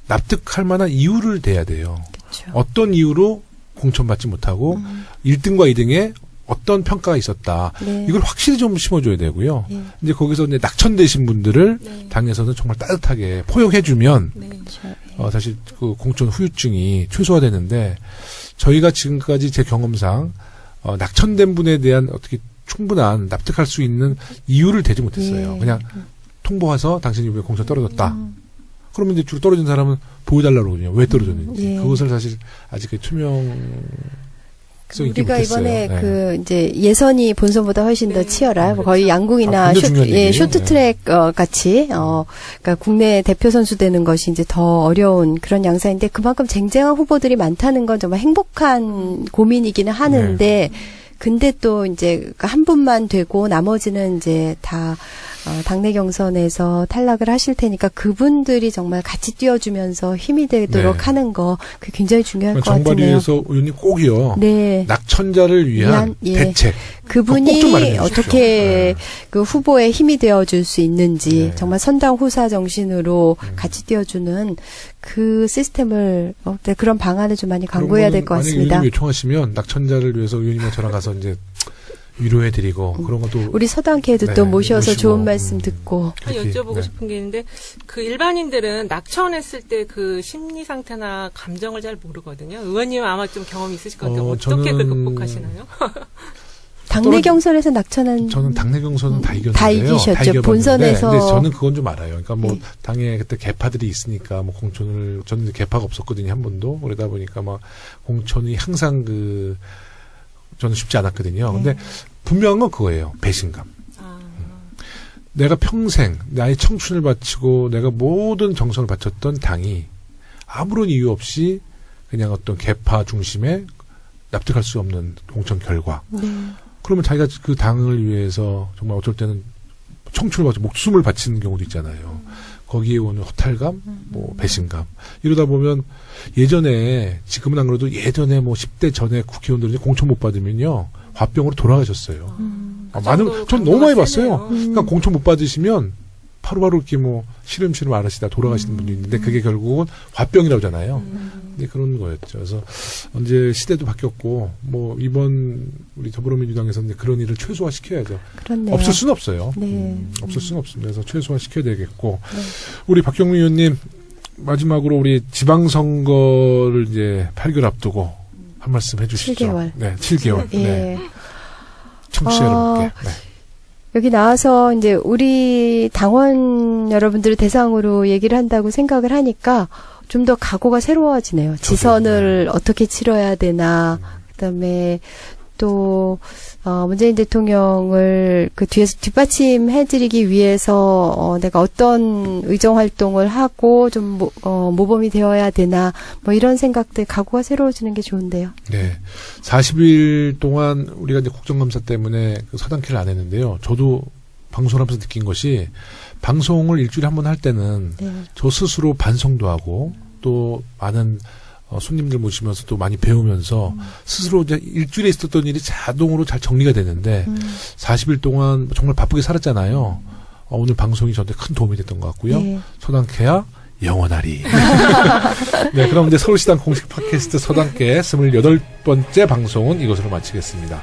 납득할 만한 이유를 대야 돼요. 그렇죠. 어떤 이유로 공천받지 못하고 1등과 2등에 어떤 평가가 있었다. 네. 이걸 확실히 좀 심어줘야 되고요. 예. 이제 거기서 이제 낙천되신 분들을 네. 당에서는 정말 따뜻하게 포용해주면 네. 그렇죠. 사실 그 공천 후유증이 최소화되는데 저희가 지금까지 제 경험상 낙천된 분에 대한 어떻게 충분한 납득할 수 있는 이유를 대지 못했어요. 예. 그냥 통보해서 당신이 왜 공천 떨어졌다. 그러면 이제 주로 떨어진 사람은 보여달라고 그러거든요. 왜 떨어졌는지. 예. 그것을 사실 아직 투명성 있게 우리가 못했어요. 이번에 네. 그 이제 예선이 본선보다 훨씬 더 네. 치열한 그렇죠. 거의 양궁이나 굉장히 중요한 얘기예요. 쇼트트랙 같이 그러니까 국내 대표 선수 되는 것이 이제 더 어려운 그런 양상인데 그만큼 쟁쟁한 후보들이 많다는 건 정말 행복한 고민이기는 하는데 근데 또 이제 한 분만 되고 나머지는 이제 다 당내 경선에서 탈락을 하실 테니까 그분들이 정말 같이 뛰어주면서 힘이 되도록 네. 하는 거 그게 굉장히 중요할 것 같네요. 정발위에서 의원님 꼭이요. 네. 낙천자를 위한 예. 대책. 그분이 꼭좀 마련해 주십시오. 어떻게 그 후보의 힘이 되어줄 수 있는지 네. 정말 선당 후사 정신으로 같이 뛰어주는 그 시스템을 그런 방안을 좀 많이 강구해야 될 것 만약에 같습니다. 의원님 요청하시면 낙천자를 위해서 의원님과 저랑 가서 이제 위로해드리고 그런 것도 우리 서당회도 네, 또 모셔서 모시고, 좋은 말씀 듣고 하나 그렇게, 여쭤보고 네. 싶은 게 있는데 그 일반인들은 낙천했을 때 그 심리 상태나 감정을 잘 모르거든요. 의원님은 아마 좀 경험이 있으실 것 같아요. 어떻게 저는- 그걸 극복하시나요? 당내 경선에서 낙천한 저는 당내 경선은 다 이겼는데요. 다 이기셨죠. 이겨봤는데, 본선에서. 근데 저는 그건 좀 알아요. 그러니까 뭐 네. 당에 그때 개파들이 있으니까 뭐 공천을 저는 이제 개파가 없었거든요 한 번도. 그러다 보니까 막 공천이 항상 저는 쉽지 않았거든요. 근데 네. 분명한 건 그거예요. 배신감. 아, 내가 평생 나의 청춘을 바치고 내가 모든 정성을 바쳤던 당이 아무런 이유 없이 그냥 어떤 개파 중심의 납득할 수 없는 공천 결과. 네. 그러면 자기가 그 당을 위해서 정말 어쩔 때는 청춘을 바치고 목숨을 바치는 경우도 있잖아요. 거기에 오는 허탈감, 뭐 배신감. 이러다 보면 예전에 지금은 안 그래도 예전에 뭐 10대 전에 국회의원들이 공천 못 받으면요 화병으로 돌아가셨어요. 그 많은 정도로 전 너무 많이 강도가 봤어요. 세네요. 그러니까 공천 못 받으시면 바로바로 이렇게 뭐 시름시름 앓으시다 돌아가시는 분도 있는데 그게 결국은 화병이라고 하잖아요. 근데 그런 거였죠. 그래서 언제 시대도 바뀌었고 뭐 이번 우리 더불어민주당에서는 이제 그런 일을 최소화시켜야죠. 그렇네요. 없을 수는 없어요. 네. 없을 수는 없습니다. 그래서 최소화시켜야 되겠고 우리 박경민 의원님 마지막으로 우리 지방선거를 이제 8개월 앞두고 한 말씀 해주시죠. 7개월. 네, 7개월. 예. 네. 청취자 여러분께. 네. 여기 나와서 이제 우리 당원 여러분들을 대상으로 얘기를 한다고 생각을 하니까 좀 더 각오가 새로워지네요. 지선을 어떻게 치러야 되나, 그다음에 또 문재인 대통령을 그 뒤에서 뒷받침해드리기 위해서 내가 어떤 의정 활동을 하고 좀 모범이 되어야 되나, 뭐 이런 생각들 각오가 새로워지는 게 좋은데요. 네. 40일 동안 우리가 이제 국정감사 때문에 그 서당회를 안 했는데요. 저도 방송을 하면서 느낀 것이 방송을 일주일에 한 번 할 때는 네. 저 스스로 반성도 하고 또 많은 손님들 모시면서 또 많이 배우면서 스스로 이제 일주일에 있었던 일이 자동으로 잘 정리가 되는데 40일 동안 정말 바쁘게 살았잖아요. 오늘 방송이 저한테 큰 도움이 됐던 것 같고요. 네. 서당캐야 영원하리. 네, 그럼 이제 서울시당 공식 팟캐스트 서당캐 28번째 방송은 이것으로 마치겠습니다.